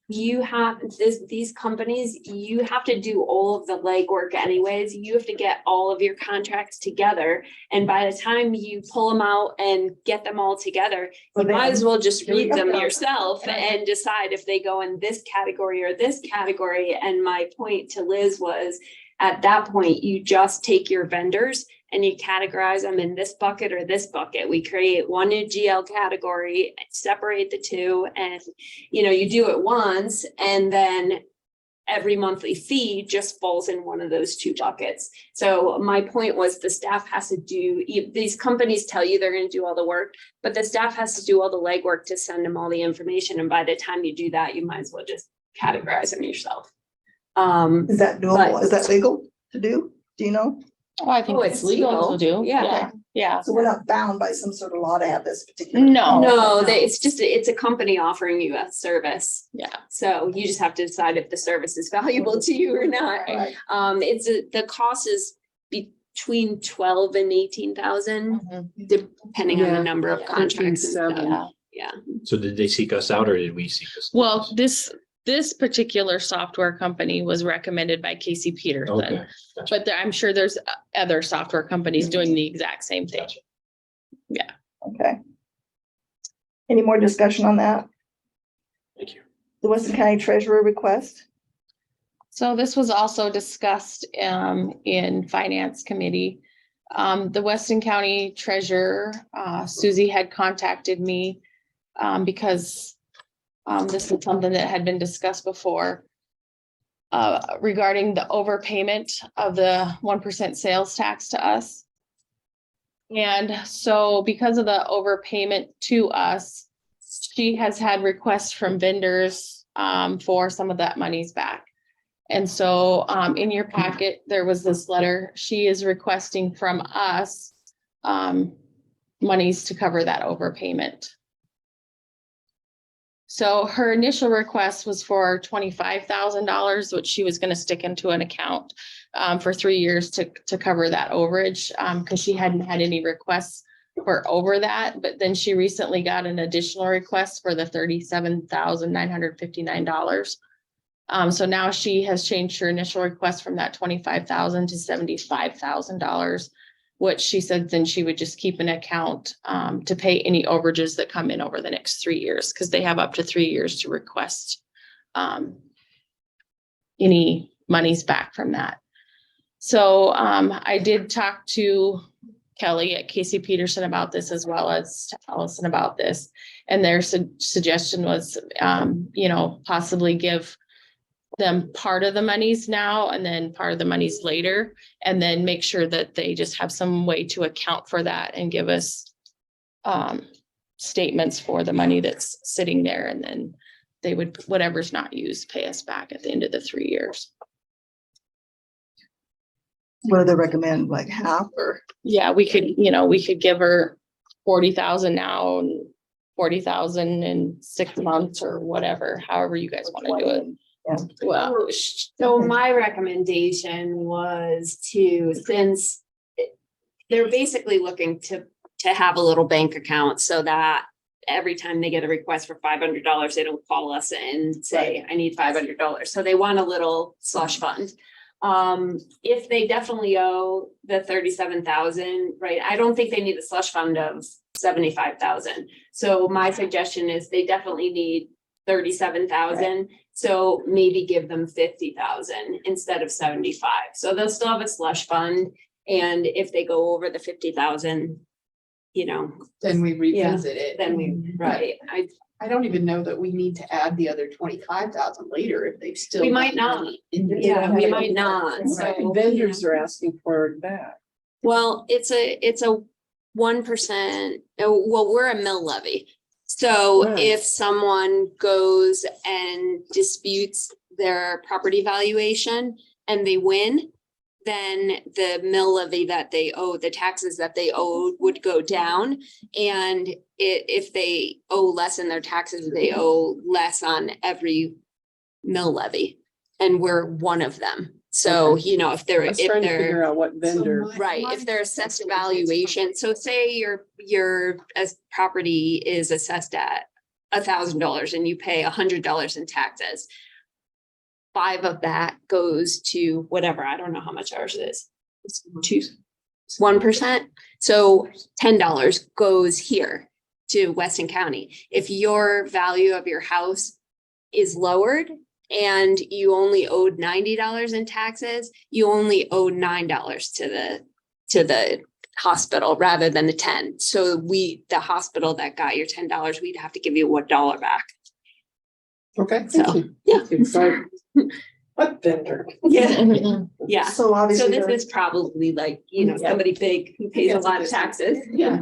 you have these companies, you have to do all of the legwork anyways. You have to get all of your contracts together. And by the time you pull them out and get them all together, you might as well just read them yourself and decide if they go in this category or this category. And my point to Liz was, at that point, you just take your vendors and you categorize them in this bucket or this bucket. We create one new GL category, separate the two, and you do it once, and then every monthly fee just falls in one of those two buckets. So my point was, the staff has to do, these companies tell you they're going to do all the work, but the staff has to do all the legwork to send them all the information. And by the time you do that, you might as well just categorize them yourself. Is that doable? Is that legal to do? Do you know? Oh, I think it's legal to do. Yeah. Yeah. So we're not bound by some sort of law to have this particular. No. It's a company offering you a service. Yeah. So you just have to decide if the service is valuable to you or not. Right. The cost is between 12 and 18,000, depending on the number of contracts and stuff. Yeah. So did they seek us out or did we seek us? Well, this particular software company was recommended by Casey Peterson, Okay. Gotcha. but I'm sure there's other software companies doing the exact same thing. Gotcha. Yeah. Okay. Any more discussion on that? Thank you. The Weston County Treasurer request? So this was also discussed in Finance Committee. The Weston County Treasurer, Susie, had contacted me because this is something that had been discussed before. regarding the overpayment of the 1% sales tax to us. And so because of the overpayment to us, she has had requests from vendors for some of that monies back. And so in your packet, there was this letter. She is requesting from us monies to cover that overpayment. So her initial request was for $25,000, which she was going to stick into an account for 3 years to cover that overage, because she hadn't had any requests for over that. But then she recently got an additional request for the $37,959. So now she has changed her initial request from that $25,000 to $75,000, which she said then she would just keep an account to pay any overages that come in over the next 3 years, because they have up to 3 years to request any monies back from that. So I did talk to Kelly at Casey Peterson about this, as well as to Allison about this. And their suggestion was, possibly give them part of the monies now and then part of the monies later, and then make sure that they just have some way to account for that and give us statements for the money that's sitting there. And then they would, whatever's not used, pay us back at the end of the 3 years. What do they recommend, like half or? Yeah, we could give her 40,000 now and 40,000 in 6 months or whatever, however you guys want to do it. Yeah. Well, so my recommendation was since they're basically looking to have a little bank account so that every time they get a request for $500, they don't call us and say, I need $500. So they want a little slush fund. If they definitely owe the 37,000, right? I don't think they need a slush fund of 75,000. So my suggestion is they definitely need 37,000. Right. So maybe give them 50,000 instead of 75. So they'll still have a slush fund. And if they go over the 50,000, then we revisit it. Then right. I don't even know that we need to add the other 25,000 later if they've still. We might not. Yeah, we might not. So Vendors are asking for it back. Well, it's a 1%. Well, we're a mill levy. So Right. if someone goes and disputes their property valuation and they win, then the mill levy that they owe, the taxes that they owe would go down. And if they owe less in their taxes, they owe less on every mill levy. And we're one of them. So, if I was trying to figure out what vendor. right, if they're assessed valuation, so say your property is assessed at $1,000 and you pay $100 in taxes. 5 of that goes to whatever, I don't know how much ours is. 1%. So $10 goes here to Weston County. If your value of your house is lowered and you only owed $90 in taxes, you only owe $9 to the hospital rather than the 10. So the hospital that got your $10, we'd have to give you $1 back. Okay, So, thank you. yeah. Thank you. Sorry. What vendor? Yeah. Yeah. So So obviously. this is probably like, somebody big who pays a lot of taxes. Yeah.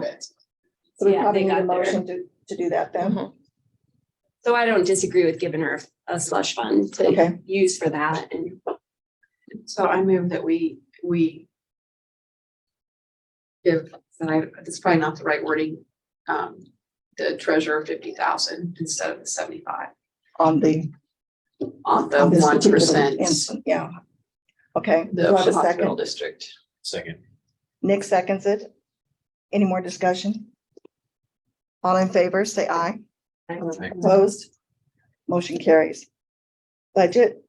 So we Yeah, probably they need a got their- motion to do that then. Mhm. So I don't disagree with giving her a slush fund to Okay. use for that. And So I move that we give, it's probably not the right wording, the treasurer 50,000 instead of the 75 On the. on the on this 1%. particular instance, yeah. Okay, do The I have a hospital second? district. Second. Nick seconds it. Any more discussion? All in favor, say aye. Opposed? Motion carries. Budget,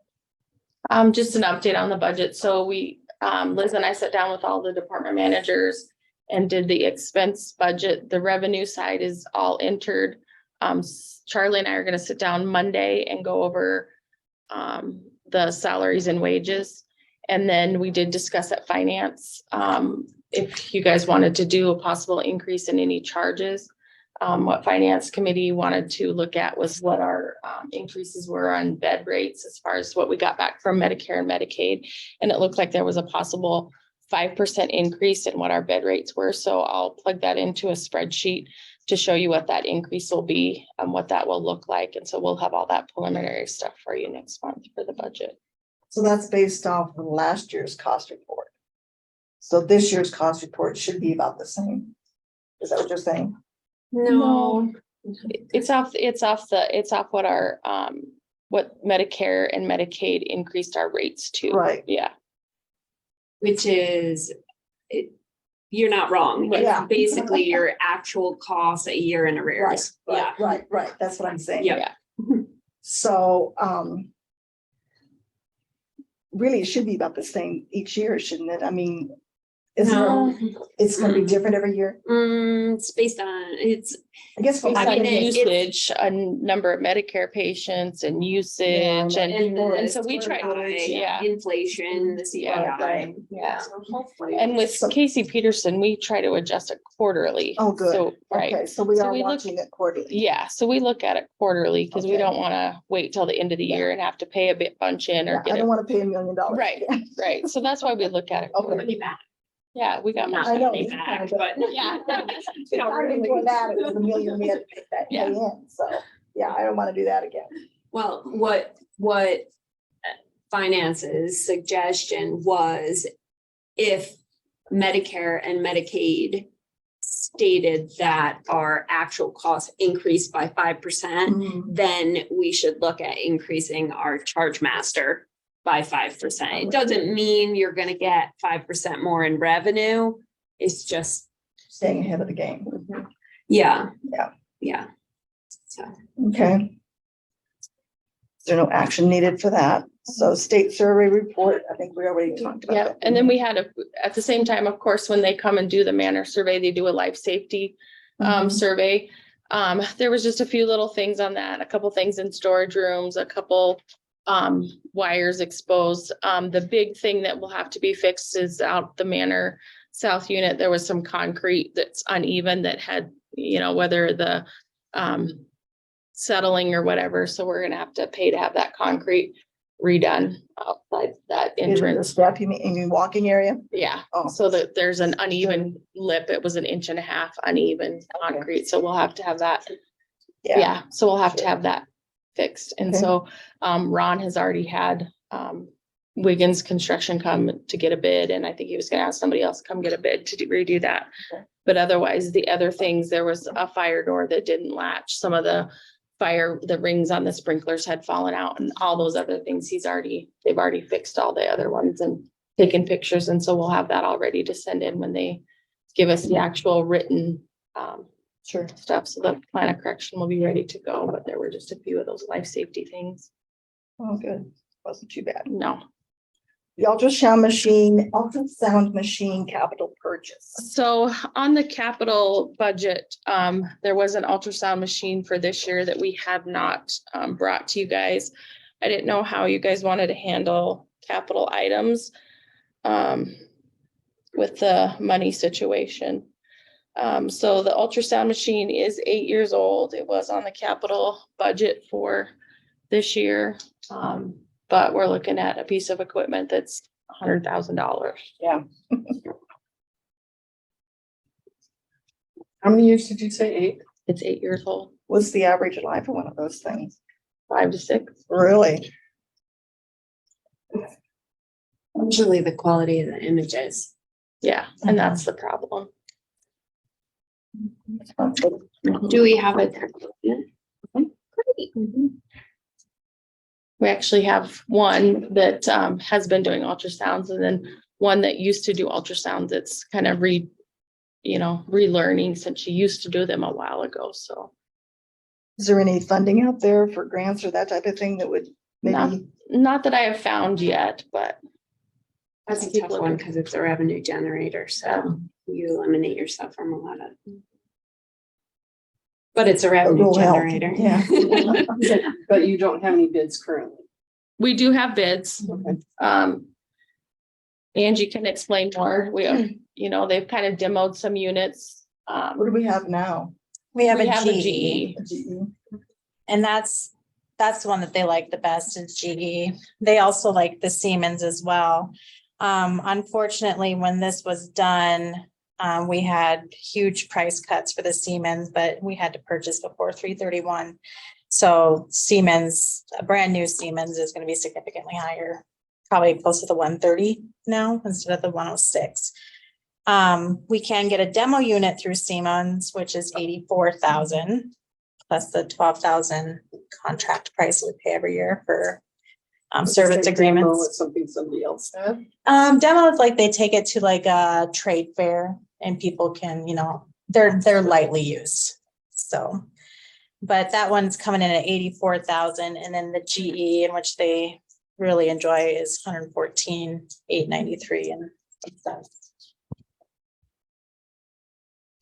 Just an update on the budget. So we, Liz and I sat down with all the department managers and did the expense budget. The revenue side is all entered. Charlie and I are gonna sit down Monday and go over the salaries and wages. And then we did discuss at finance, if you guys wanted to do a possible increase in any charges. what finance committee wanted to look at was what our increases were on bed rates as far as what we got back from Medicare and Medicaid. And it looked like there was a possible 5% increase in what our bed rates were. So I'll plug that into a spreadsheet to show you what that increase will be and what that will look like. And so we'll have all that preliminary stuff for you next month for the budget. So that's based off of last year's cost report. So this year's cost report should be about the same. Is that what you're saying? No, it's off what our, what Medicare and Medicaid increased our rates to. Right. Yeah. Which is, you're not wrong. It's Yeah. basically your actual cost a year in arrears. Yeah. Right. That's what I'm saying. Yeah. So, really, it should be about the same each year, shouldn't it? I mean, it's gonna be different every year. It's based on, I guess. Based I on mean, usage, a number of Medicare patients and usage and so we try, yeah. Inflation, the CPI. Right. Yeah. So hopefully. And with Casey Peterson, we try to adjust it quarterly. Oh, good. So, right. Okay, so we So are we look- watching it quarterly. Yeah, so we look at it quarterly because we Okay. don't want to wait till the end of the year and have to pay a bit bunch in or Yeah, I get don't it. want to pay $1 million. Right, right. So that's why we look at it. quarterly. Yeah, we got Not I know. money back, but Yeah. Before that, it was $1 million we had to pay Yeah. in, so, yeah, I don't want to do that again. well, what finance's suggestion was if Medicare and Medicaid stated that our actual costs increased by 5%, then we should look at increasing our charge master by 5%. It doesn't mean you're gonna get 5% more in revenue. It's just, Staying ahead of the game. yeah. Yeah. Yeah. So, Okay. Is there no action needed for that? So state survey report, I think we already talked about Yeah, that. and then we had at the same time, of course, when they come and do the manor survey, they do a life safety survey. There was just a few little things on that, a couple things in storage rooms, a couple wires exposed. The big thing that will have to be fixed is out the manor south unit. There was some concrete that's uneven that had, whether the settling or whatever. So we're gonna have to pay to have that concrete redone outside that Is it the entrance. step, you mean walking area? Yeah, Oh. so that there's an uneven lip. It was 1.5 inches uneven concrete, so we'll have to have that. Yeah, so we'll have to have that fixed. And Okay. so Ron has already had Wiggins Construction come to get a bid, and I think he was gonna ask somebody else to come get a bid to redo that. Okay. But otherwise, the other things, there was a fire door that didn't latch. Some of the rings on the sprinklers had fallen out, and all those other things they've already fixed all the other ones and taken pictures. And so we'll have that all ready to send in when they give us the actual written stuff. So the plan of correction will be ready to go, but there were just a few of those life safety things. Oh, good. Wasn't too bad. No. The ultrasound machine capital purchase. So on the capital budget, there was an ultrasound machine for this year that we have not brought to you guys. I didn't know how you guys wanted to handle capital items with the money situation. So the ultrasound machine is 8 years old. It was on the capital budget for this year. But we're looking at a piece of equipment that's $100,000. Yeah. How many years did you say? 8? It's 8 years old, What's the average life of one of those things? 5 to 6. Really? usually the quality of the images. Yeah, and that's the problem. Do we have a? We actually have one that has been doing ultrasounds, and then one that used to do ultrasounds. It's kind of relearning since she used to do them a while ago. So Is there any funding out there for grants or that type of thing that would maybe? not that I have found yet, but That's a tough one because it's a revenue generator, so you eliminate yourself from a lot of. But it's a revenue will help, generator. yeah. But you don't have any bids currently. we do have bids. Okay. Angie can explain more. They've kind of demoed some units. What do we have now? We have We a have a GE, GE. and that's the one that they like the best is GE. They also like the Siemens as well. Unfortunately, when this was done, we had huge price cuts for the Siemens, but we had to purchase before 3/31. So Siemens, a brand new Siemens is going to be significantly higher, probably close to the 130 now instead of the 106. We can get a demo unit through Siemens, which is 84,000 plus the 12,000 contract price we pay every year for service agreements. It's something somebody else had. Demo is like they take it to like a trade fair and people can, they're lightly used. So, but that one's coming in at 84,000, and then the GE, in which they really enjoy, is 114,893 and stuff.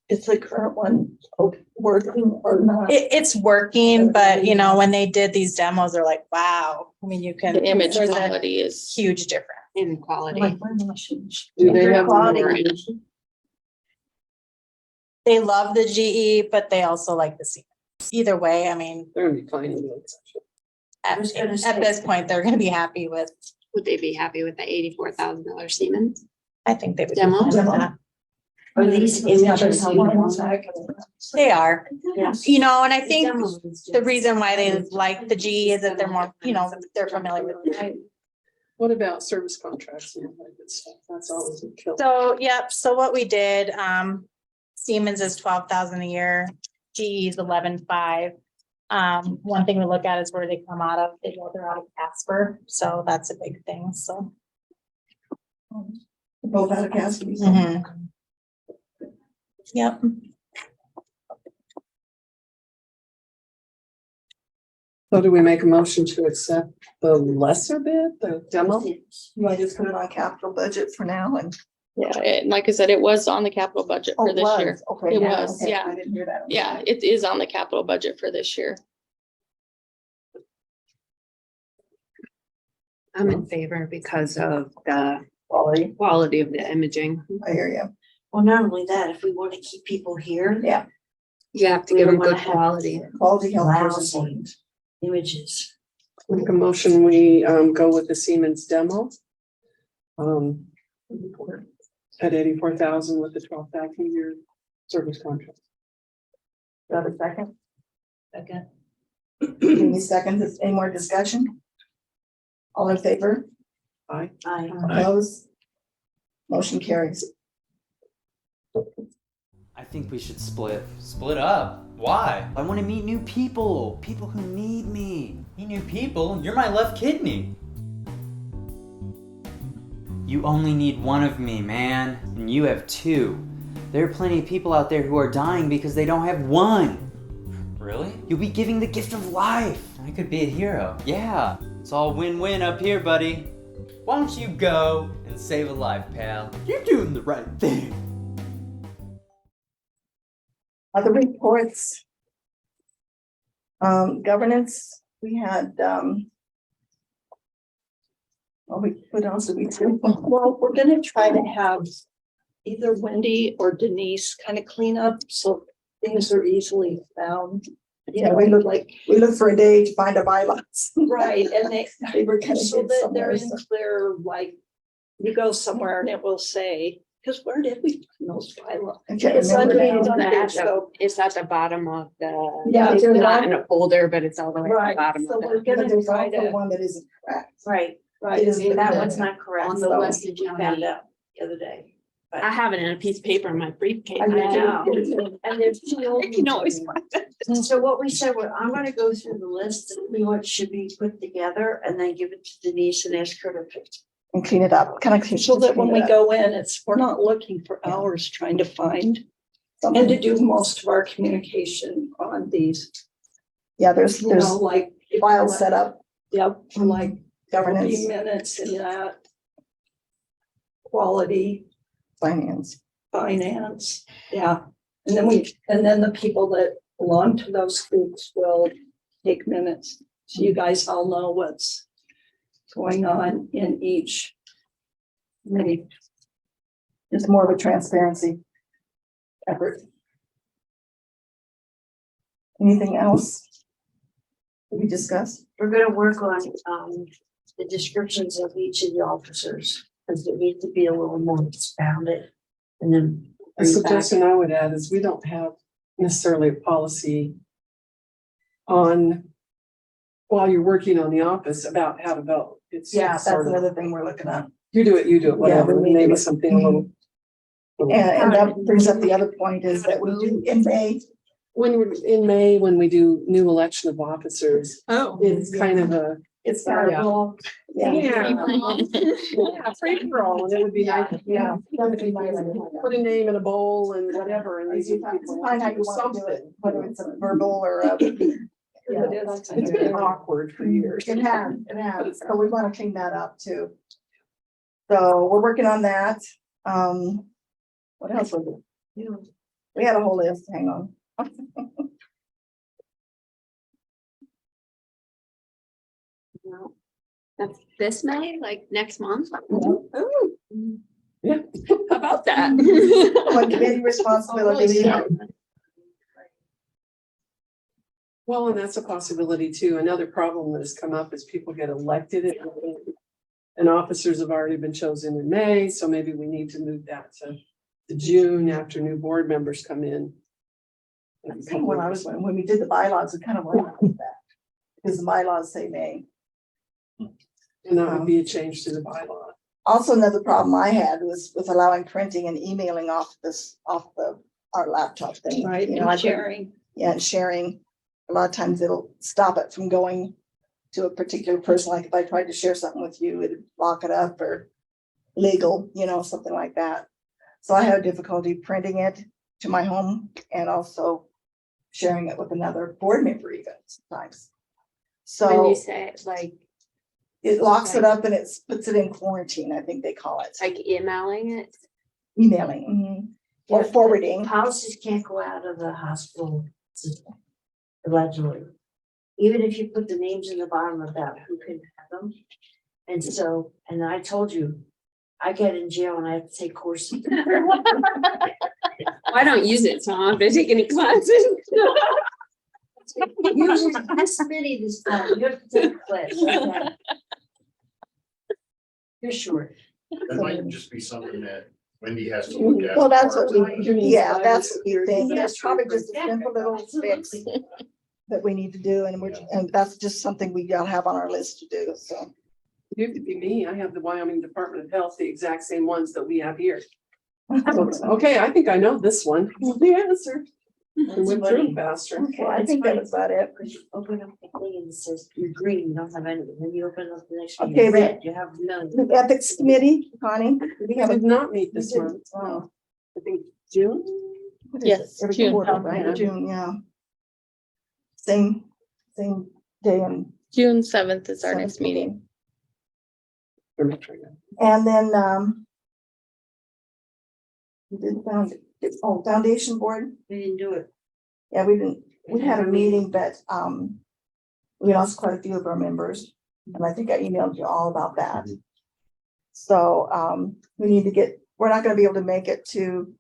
Is the current one working or not? It's working, but when they did these demos, they're like, wow. I mean, you can. The image there's a quality is huge difference. In quality. Like, my machines. Do they have Quality. more? They love the GE, but they also like the Siemens. Either way, I mean, They're gonna be fine in it. at was gonna at say- this point, they're gonna be happy with, Would they be happy with the $84,000 Siemens? I think they would. be Demo? fine with that. Are these images? They are, Yes. and I think Demo is the just- reason why they like the GE is that they're more, they're familiar with it. What about service contracts and all that good stuff? That's always a kill. So, yep, so what we did, Siemens is 12,000 a year, GE is 11,500. One thing we look at is where they come out of, they're out of Casper, so that's a big thing, so. Both out of Casper. Mhm. Yep. So do we make a motion to accept the lesser bid, the demo? You want to just put it on capital budget for now and. Yeah, and like I said, it was on the capital budget for this year. Okay. It yeah, was, okay, yeah. I didn't hear that. Yeah, it is on the capital budget for this year. I'm in favor because of the Quality, quality of the imaging. I hear you. Well, not only that, if we want to keep people here, Yeah, You have to We give them don't wanna good have- quality. quality health care is Lousy. important. images. Make a motion, we go with the Siemens demo. At 84,000 with the 12,000 year service contract. Got a second? Okay. Any seconds, any more discussion? All in favor? Aye. Opposed? Motion carries. I think we should split up. Why? I want to meet new people who need me. Meet new people? You're my left kidney. You only need one of me, man, and you have two. There are plenty of people out there who are dying because they don't have one. Really? You'll be giving the gift of life. I could be a hero. Yeah, it's all win-win up here, buddy. Why don't you go and save a life, pal? You're doing the right thing. Other reports. Governance, we had, what else did we do? Well, we're gonna try to have either Wendy or Denise kind of clean up so things are easily found. Yeah, we look for a day to find a bylaws. Right, and They were kind of so hid that somewhere, they're in so. clear, like, you go somewhere and it will say, because where did we find those bylaws? I can't It's remember underneath now. on the so- It's at the bottom of the. Yeah, it's they're not not- in a folder, but it's all the way at Right, the bottom so of we're it. But gonna there's try also to, one that isn't correct. Right, right, It isn't that correct. one's not correct. On the So- Weston We found County. out the other day. I have it in a piece of paper in my briefcase. I know. And there's two old. You can always find it. So what we said, well, I'm gonna go through the list and see what should be put together and then give it to Denise and ask her to fix. And clean it up, kind of. so that when we go in, we're not looking for hours trying to find and to do most of our communication on these, Yeah, there's like. files set up, Yep, for like governance, 30 minutes and that. Quality, finance. finance, yeah. And then the people that belong to those groups will take minutes. So you guys all know what's going on in each committee. It's more of a transparency effort. Anything else that we discussed? We're gonna work on, the descriptions of each of the officers, because it needs to be a little more expounded. And then. A suggestion I would add is we don't have necessarily a policy on, while you're working on the office, about how to vote. It's Yeah, that's sort of, another thing we're looking at. you do it, whatever, we need maybe to- something a little. And that brings up the other point is that we do in May. When we're in May, when we do new election of officers, Oh. it's kind of a. It's Yeah. Yeah. Yeah, free for all, and it would be nice, Yeah. put a name in a bowl and whatever, and these people Find how you want to do it, whether it's a verbal or a. Yeah, It's been awkward for years. It has, so we want to clean that up too. So we're working on that. What else was it? We had a whole list, hang on. That's this May, like next month. Yeah. How about that? On committee responsibilities. Well, and that's a possibility too. Another problem that has come up is people get elected and officers have already been chosen in May, so maybe we need to move that to June after new board members come in. When we did the bylaws, it kind of went like that. Because the bylaws say May. And that would be a change to the bylaw. Also, another problem I had was with allowing printing and emailing off our laptop thing. Right, You know, and I couldn't- sharing. Yeah, and sharing. A lot of times it'll stop it from going to a particular person. Like if I tried to share something with you, it'd lock it up or legal, something like that. So I have difficulty printing it to my home and also sharing it with another board member even sometimes. When So you say like it locks it up and it puts it in quarantine, I think they call it. emailing it. Emailing, or forwarding. Policies can't go out of the hospital system. Allegedly. Even if you put the names in the bottom of that, who can have them? And so, and I told you, I get in jail and I have to take courses. I don't use it, so I don't have to take any classes. Usually this many this time, you have to take a class. Okay. You're short. That might just be something that Wendy has to look at. Well, that's what You we, mean yeah, five that's or what we 30 think. minutes? It's probably just a simple little fix that we need to do, and that's just something we gotta have on our list to do, so. It could be me. I have the Wyoming Department of Health, the exact same ones that we have here. So it's, okay, I think I know this one. The answer. We went through it faster. Okay, I think that was about it. Because you open up the thing and it says you're green, you don't have anything. Then you open up the next one, Okay, you're the- red, you have none. The ethics committee, Connie, do we We have a? did not meet this we did- month. oh, I think June. what is Yes, it? Every June. quarter, right? June, yeah. Same day and. June 7th is our next meeting. And then, we did foundation board. We didn't do it. Yeah, we had a meeting, but, we lost quite a few of our members, and I think I emailed you all about that. So, we're not gonna be able to make it to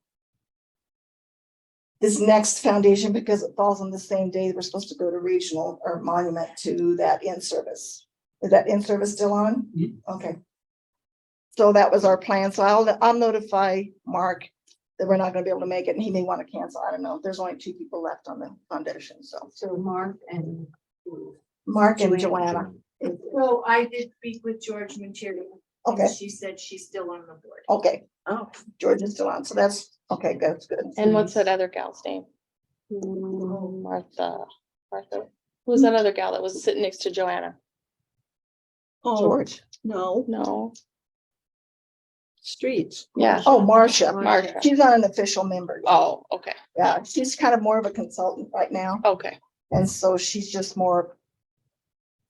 this next foundation because it falls on the same day we're supposed to go to regional or monument to that in-service. Is that in-service still on? Okay. So that was our plan. So I'll notify Mark that we're not gonna be able to make it, and he may want to cancel. I don't know. There's only 2 people left on the foundation, so. So Mark and. Mark and Joanna. So I did speak with George Material. Okay. She said she's still on the board. Okay, Oh, George is still on, so that's, okay, that's good. And what's that other gal's name? Martha. Who's that other gal that was sitting next to Joanna? George, no. No. streets. Yeah. Oh, Marcia. Marcia. She's not an official member. Yet. Oh, okay. Yeah, she's kind of more of a consultant right now. Okay. And so she's just more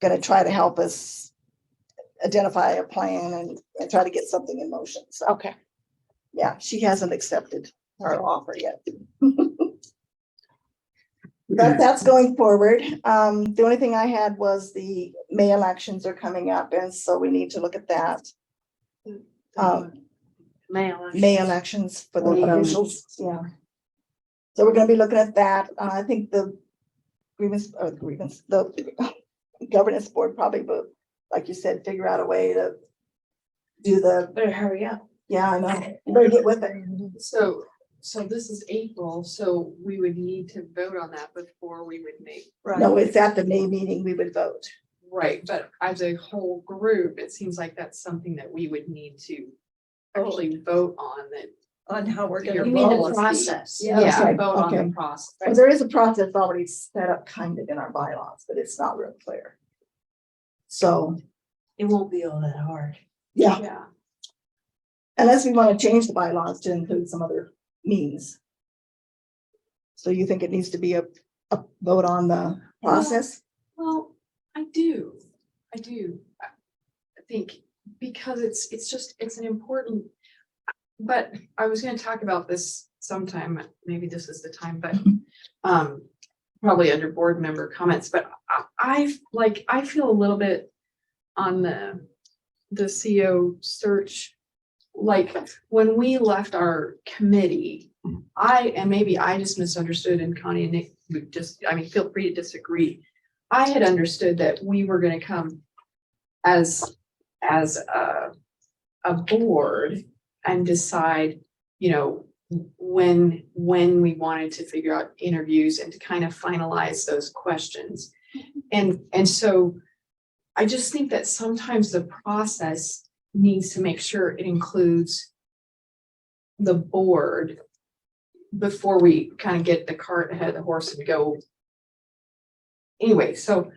gonna try to help us identify a plan and try to get something in motion. So, Okay. yeah, she hasn't accepted our offer yet. But that's going forward. The only thing I had was the May elections are coming up, and so we need to look at that. May elections for the officials, yeah. So we're gonna be looking at that. I think the the governance board probably, but like you said, figure out a way to do the, Better hurry up. yeah, I know, you better get with it. So this is April, so we would need to vote on that before we would make. No, it's at the May meeting, we would vote. Right, but as a whole group, it seems like that's something that we would need to actually vote on that. On how we're Your gonna. You mean the policy. process? Yeah, Yeah, okay, vote on okay. the process. Well, there is a process already set up kind of in our bylaws, but it's not real clear. So, It won't be all that hard. yeah, Yeah, unless we want to change the bylaws to include some other means. So you think it needs to be a vote on the process? well, I do. I think because it's an important, but I was gonna talk about this sometime, maybe this is the time, but probably under board member comments, but I feel a little bit on the CO search. Like when we left our committee, maybe I just misunderstood, and Connie and Nick would feel free to disagree. I had understood that we were gonna come as a board and decide, when we wanted to figure out interviews and to kind of finalize those questions. And so I just think that sometimes the process needs to make sure it includes the board before we kind of get the cart ahead of the horse and go. Anyway, so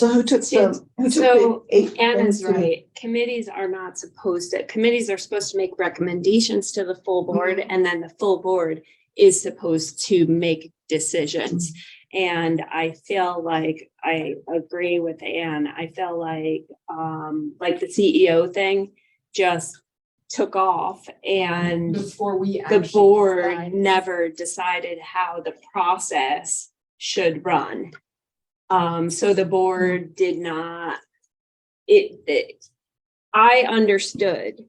who took So the 8 Anna's minutes to- right. Committees are not supposed to, committees are supposed to make recommendations to the full board, and then the full board is supposed to make decisions. And I feel like I agree with Anne. I feel like the CEO thing just took off, and before we the actually board decide. never decided how the process should run. So the board did not, I understood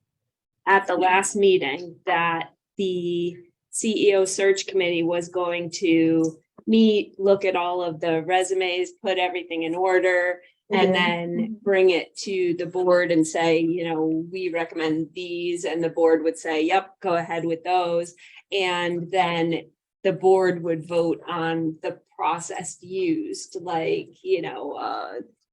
at the last meeting that the CEO search committee was going to meet, look at all of the resumes, put everything in order, and then bring it to the board and say, we recommend these, and the board would say, yep, go ahead with those. And then the board would vote on the process used,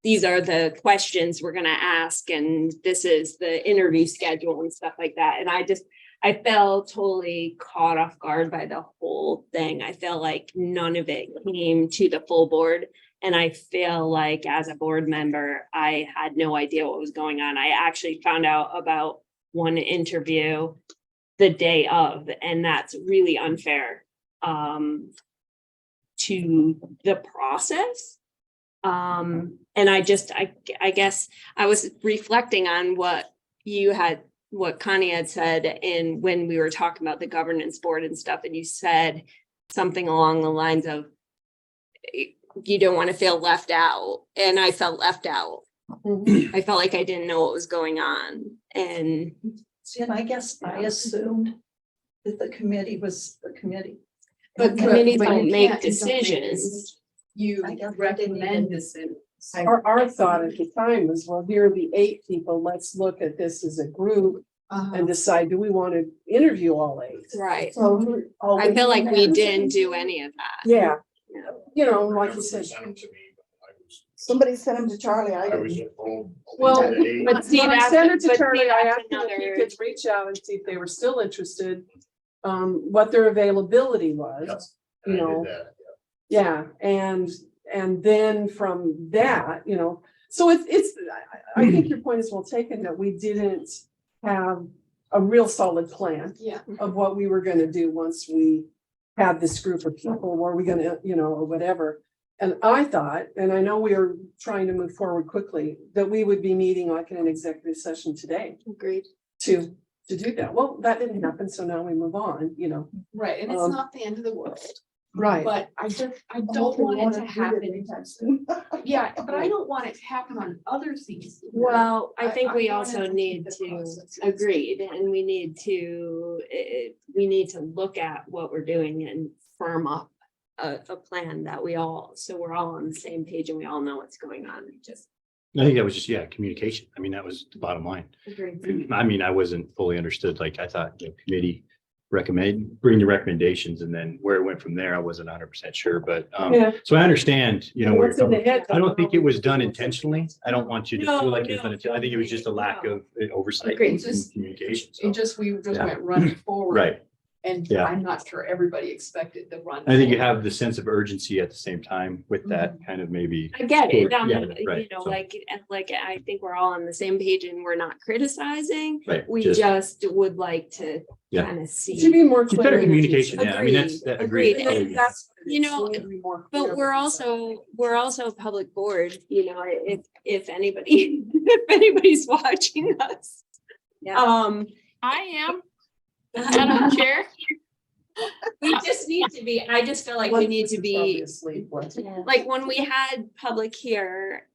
these are the questions we're gonna ask, and this is the interview schedule and stuff like that. And I felt totally caught off guard by the whole thing. I feel like none of it came to the full board. And I feel like as a board member, I had no idea what was going on. I actually found out about one interview the day of, and that's really unfair to the process. And I guess I was reflecting on what Connie had said when we were talking about the governance board and stuff, and you said something along the lines of, you don't want to feel left out. And I felt left out. I felt like I didn't know what was going on. And See, and I guess I assumed that the committee was the committee. But committees don't you make can't- you don't decisions. You I guess I didn't recommend even- decisions. Our thought at the time was, well, here are the 8 people, let's look at this as a group and decide, do we want to interview all 8? Right. So. I feel like we didn't do any of that. Yeah, like you said. Sent them to me, but Somebody sent them to Charlie, I I was didn't. told. Well, that 8. But see, When I that's, sent it to but Charlie, see, I that's asked him if he another, could reach out and see if they were still interested, what their availability was, Yep, you I did know. that, Yeah, and then from that, so I think your point is well taken, that we didn't have a real solid plan Yeah. of what we were gonna do once we had this group of people, were we gonna, or whatever. And I thought, and I know we are trying to move forward quickly, that we would be meeting like in an executive session today agreed. to do that. Well, that didn't happen, so now we move on, Right, and it's Um, not the end of the world, Right. but I don't want it to happen. Yeah, but I don't want it to happen on other things. Well, I think we wanted also to need keep the to, process. agreed, and we need to look at what we're doing and firm up a plan that we're all on the same page and we all know what's going on. Just I think that was just, communication. I mean, that was the bottom line. agree. I mean, I wasn't fully understood. Like, I thought the committee bring the recommendations, and then where it went from there, I wasn't 100% sure, but, Yeah. so I understand, where you're What's in the coming head? from. I don't think it was done intentionally. I don't want you to No, feel like it was no, done intentionally. I think it was just a lack of oversight Agreed. and communication. We So, just Yeah. went running forward. right. And Yeah. I'm not sure everybody expected the run. I think you forward. have the sense of urgency at the same time with that kind of maybe. I get it. Yeah, right. So- Like I think we're all on the same page and we're not criticizing. Right, We just- just would like to Yeah. kind of see. To be more Just clear. better in the communication. future. Yeah, I mean, that's, that agreed. Agreed. Totally. That's what it You is. know, We need to be more clear But we're with each other. also a public board, if anybody, if anybody's watching us. I am, Madam Chair. We just need to be, I just feel like we need to be, Obviously, what- like when we had public here,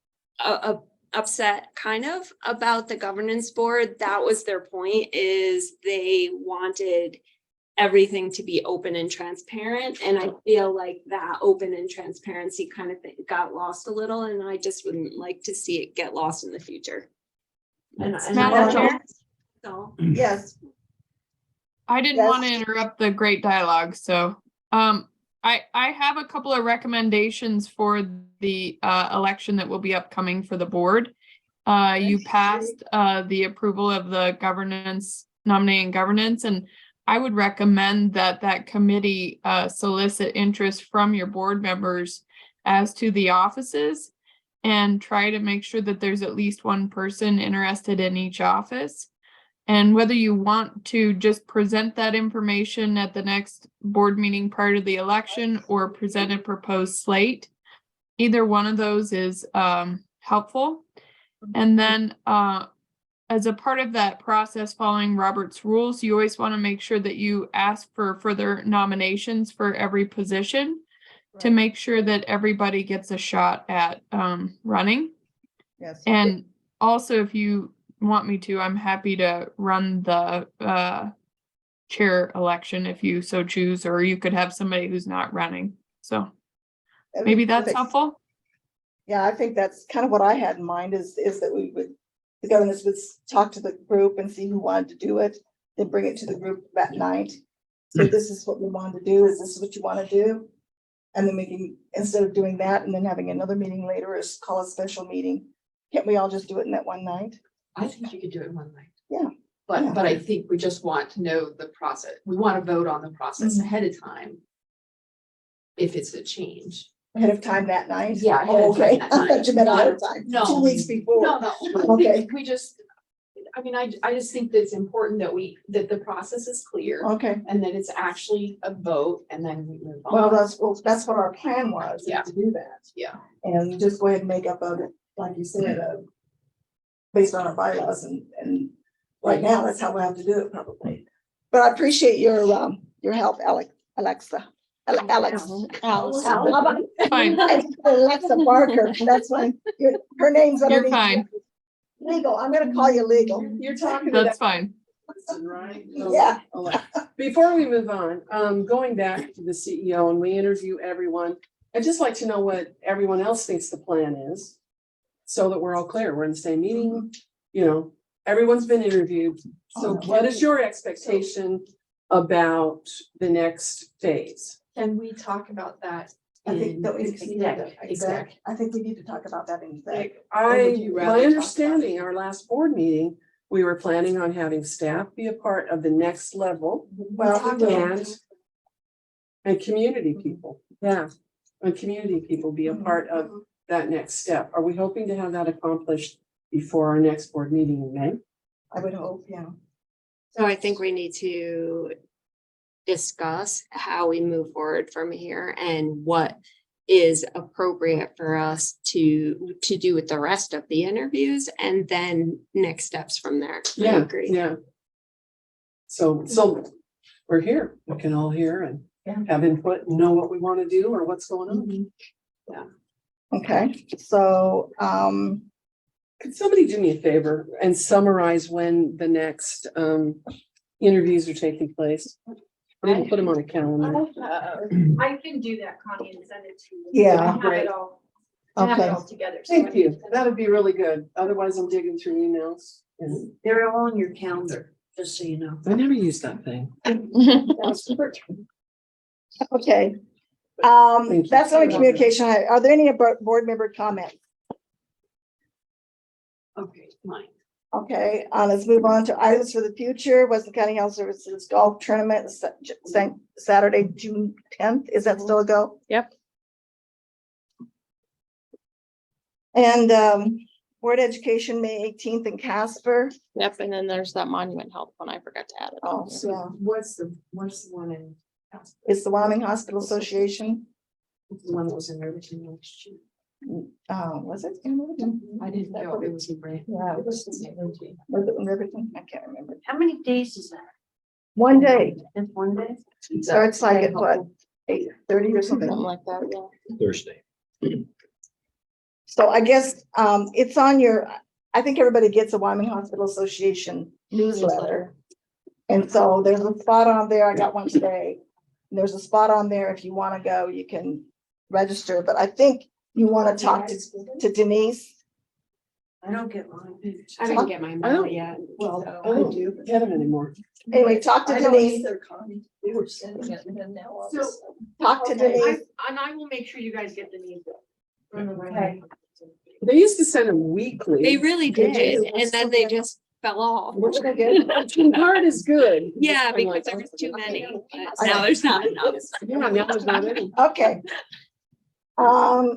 upset kind of about the governance board, that was their point, is they wanted everything to be open and transparent. And I feel like that open and transparency kind of thing got lost a little, and I just wouldn't like to see it get lost in the future. Madam Chair, So, Yes, I didn't Yes. want to interrupt the great dialogue, so I have a couple of recommendations for the election that will be upcoming for the board. You passed the approval of the governance, nominating governance, and I would recommend that committee solicit interest from your board members as to the offices and try to make sure that there's at least one person interested in each office. And whether you want to just present that information at the next board meeting prior to the election or present a proposed slate, either one of those is helpful. And then as a part of that process, following Robert's rules, you always want to make sure that you ask for further nominations for every position to make sure that everybody gets a shot at running. yes. And also, if you want me to, I'm happy to run the chair election if you so choose, or you could have somebody who's not running. So maybe that's helpful. Yeah, I think that's kind of what I had in mind is that the governors would talk to the group and see who wanted to do it, then bring it to the group that night. So this is what we want to do. Is this what you want to do? And then we can, instead of doing that and then having another meeting later, is call a special meeting. Can't we all just do it in that one night? I think you could do it one night. Yeah. But I think we just want to know the process. We want to vote on the process ahead of time. If it's a change. Ahead of time that night? Yeah, ahead Oh, of time okay. that I thought you meant ahead of night. time. No. 2 weeks before. No. Okay. We just, I just think that it's important that the process is clear. Okay. And that it's actually a vote and then we move on. Well, that's what our plan was, Yeah. to do that. Yeah. And just go ahead and make up like you said, based on our bylaws and right now, that's how we have to do it probably. But I appreciate your help, Alexa. Alex. Fine. Alexa Barker, that's fine. Her name's You're underneath. fine. Legal, I'm gonna call you legal. You're talking That's about, fine. right? Yeah. Before we move on, going back to the CEO and we interview everyone, I'd just like to know what everyone else thinks the plan is. So that we're all clear, we're in the same meeting, everyone's been interviewed. So what is your expectation about the next phase? Can we talk about that? I think that we in need to, exec? I think we need to talk about that in exec. would you rather My talk understanding, our last board meeting, we were planning on having staff be a part of the next level. Well, And community people, yeah, and community people be a part of that next step. Are we hoping to have that accomplished before our next board meeting in May? I would hope, yeah. so I think we need to discuss how we move forward from here and what is appropriate for us to do with the rest of the interviews and then next steps from there. I agree. Yeah. So we're here, we can all hear and have input and know what we want to do or what's going on. Yeah. Okay, so, Could somebody do me a favor and summarize when the next interviews are taking place? I didn't put them on a calendar. I can do that, Connie, and send it to you. Yeah. I have it all. I have it Okay. all together. so Thank I you. can- That'd be really good. Otherwise, I'm digging through emails. And They're all on your calendar, just so you know. I never use that thing. Okay. Thank you. That's the only communication. Are there any board member comments? Okay, mine. Okay, let's move on to items for the future. Weston County Health Services Golf Tournament, Saturday, June 10th. Is that still a go? Yep. And Board of Education, May 18th in Casper. Yep, and then there's that Monument Health one. I forgot to add it. Oh, on here. so What's the one in? it's the Wyoming Hospital Association. The one that was in everything last year. Was it? I didn't know it was in Brandon. Yeah. Was it in Riverton? I can't remember. How many days is that? One day. Just one day? Starts like at what, 8:30 or something? Something like that, yeah. Thursday. So I guess it's on your, I think everybody gets a Wyoming Hospital Association newsletter. And so there's a spot on there. I got one today. And there's a spot on there. If you want to go, you can register. But I think you want to talk to Denise. I don't get mine. I didn't get my mail yet. Well, I don't get them anymore. anyway, talk to I don't Denise. either, Connie. They were sending it and then now. all of a So- sudden- Talk to Okay, Denise. And I will make sure you guys get the news. Okay. They used to send them weekly. They really Did did, you? and then they just fell off. Which I get. Hard is good. Yeah, Just kinda like, because there was too many, but I now know. there's not enough. Yeah, now there's not any. Okay. I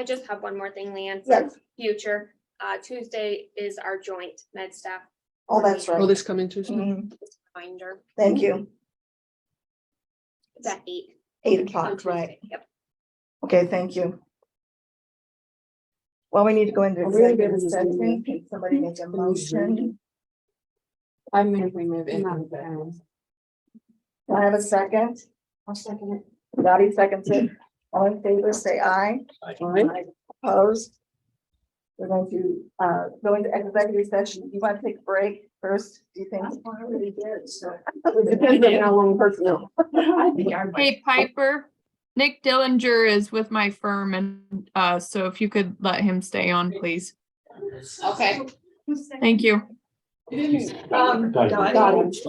just have one more thing, Leanne. Yes. Future, Tuesday is our joint med staff Oh, that's Oh, right. this coming Tuesday? Mhm. reminder. Thank you. It's at 8. 8:00, right? Yep. Okay, thank you. Well, we need to go into Are we gonna be executive able to do session. Can somebody make a motion? I move we move in. Do I have a second? I'll second it. Dottie seconds it. All in favor, say aye. Aye. Opposed? We're going to go into executive session. You want to take a break first, do you think? I already did, so. It depends on how long personnel. I think I. Hey, Piper, Nick Dillinger is with my firm, and so if you could let him stay on, please. Okay. Thank you. Dottie.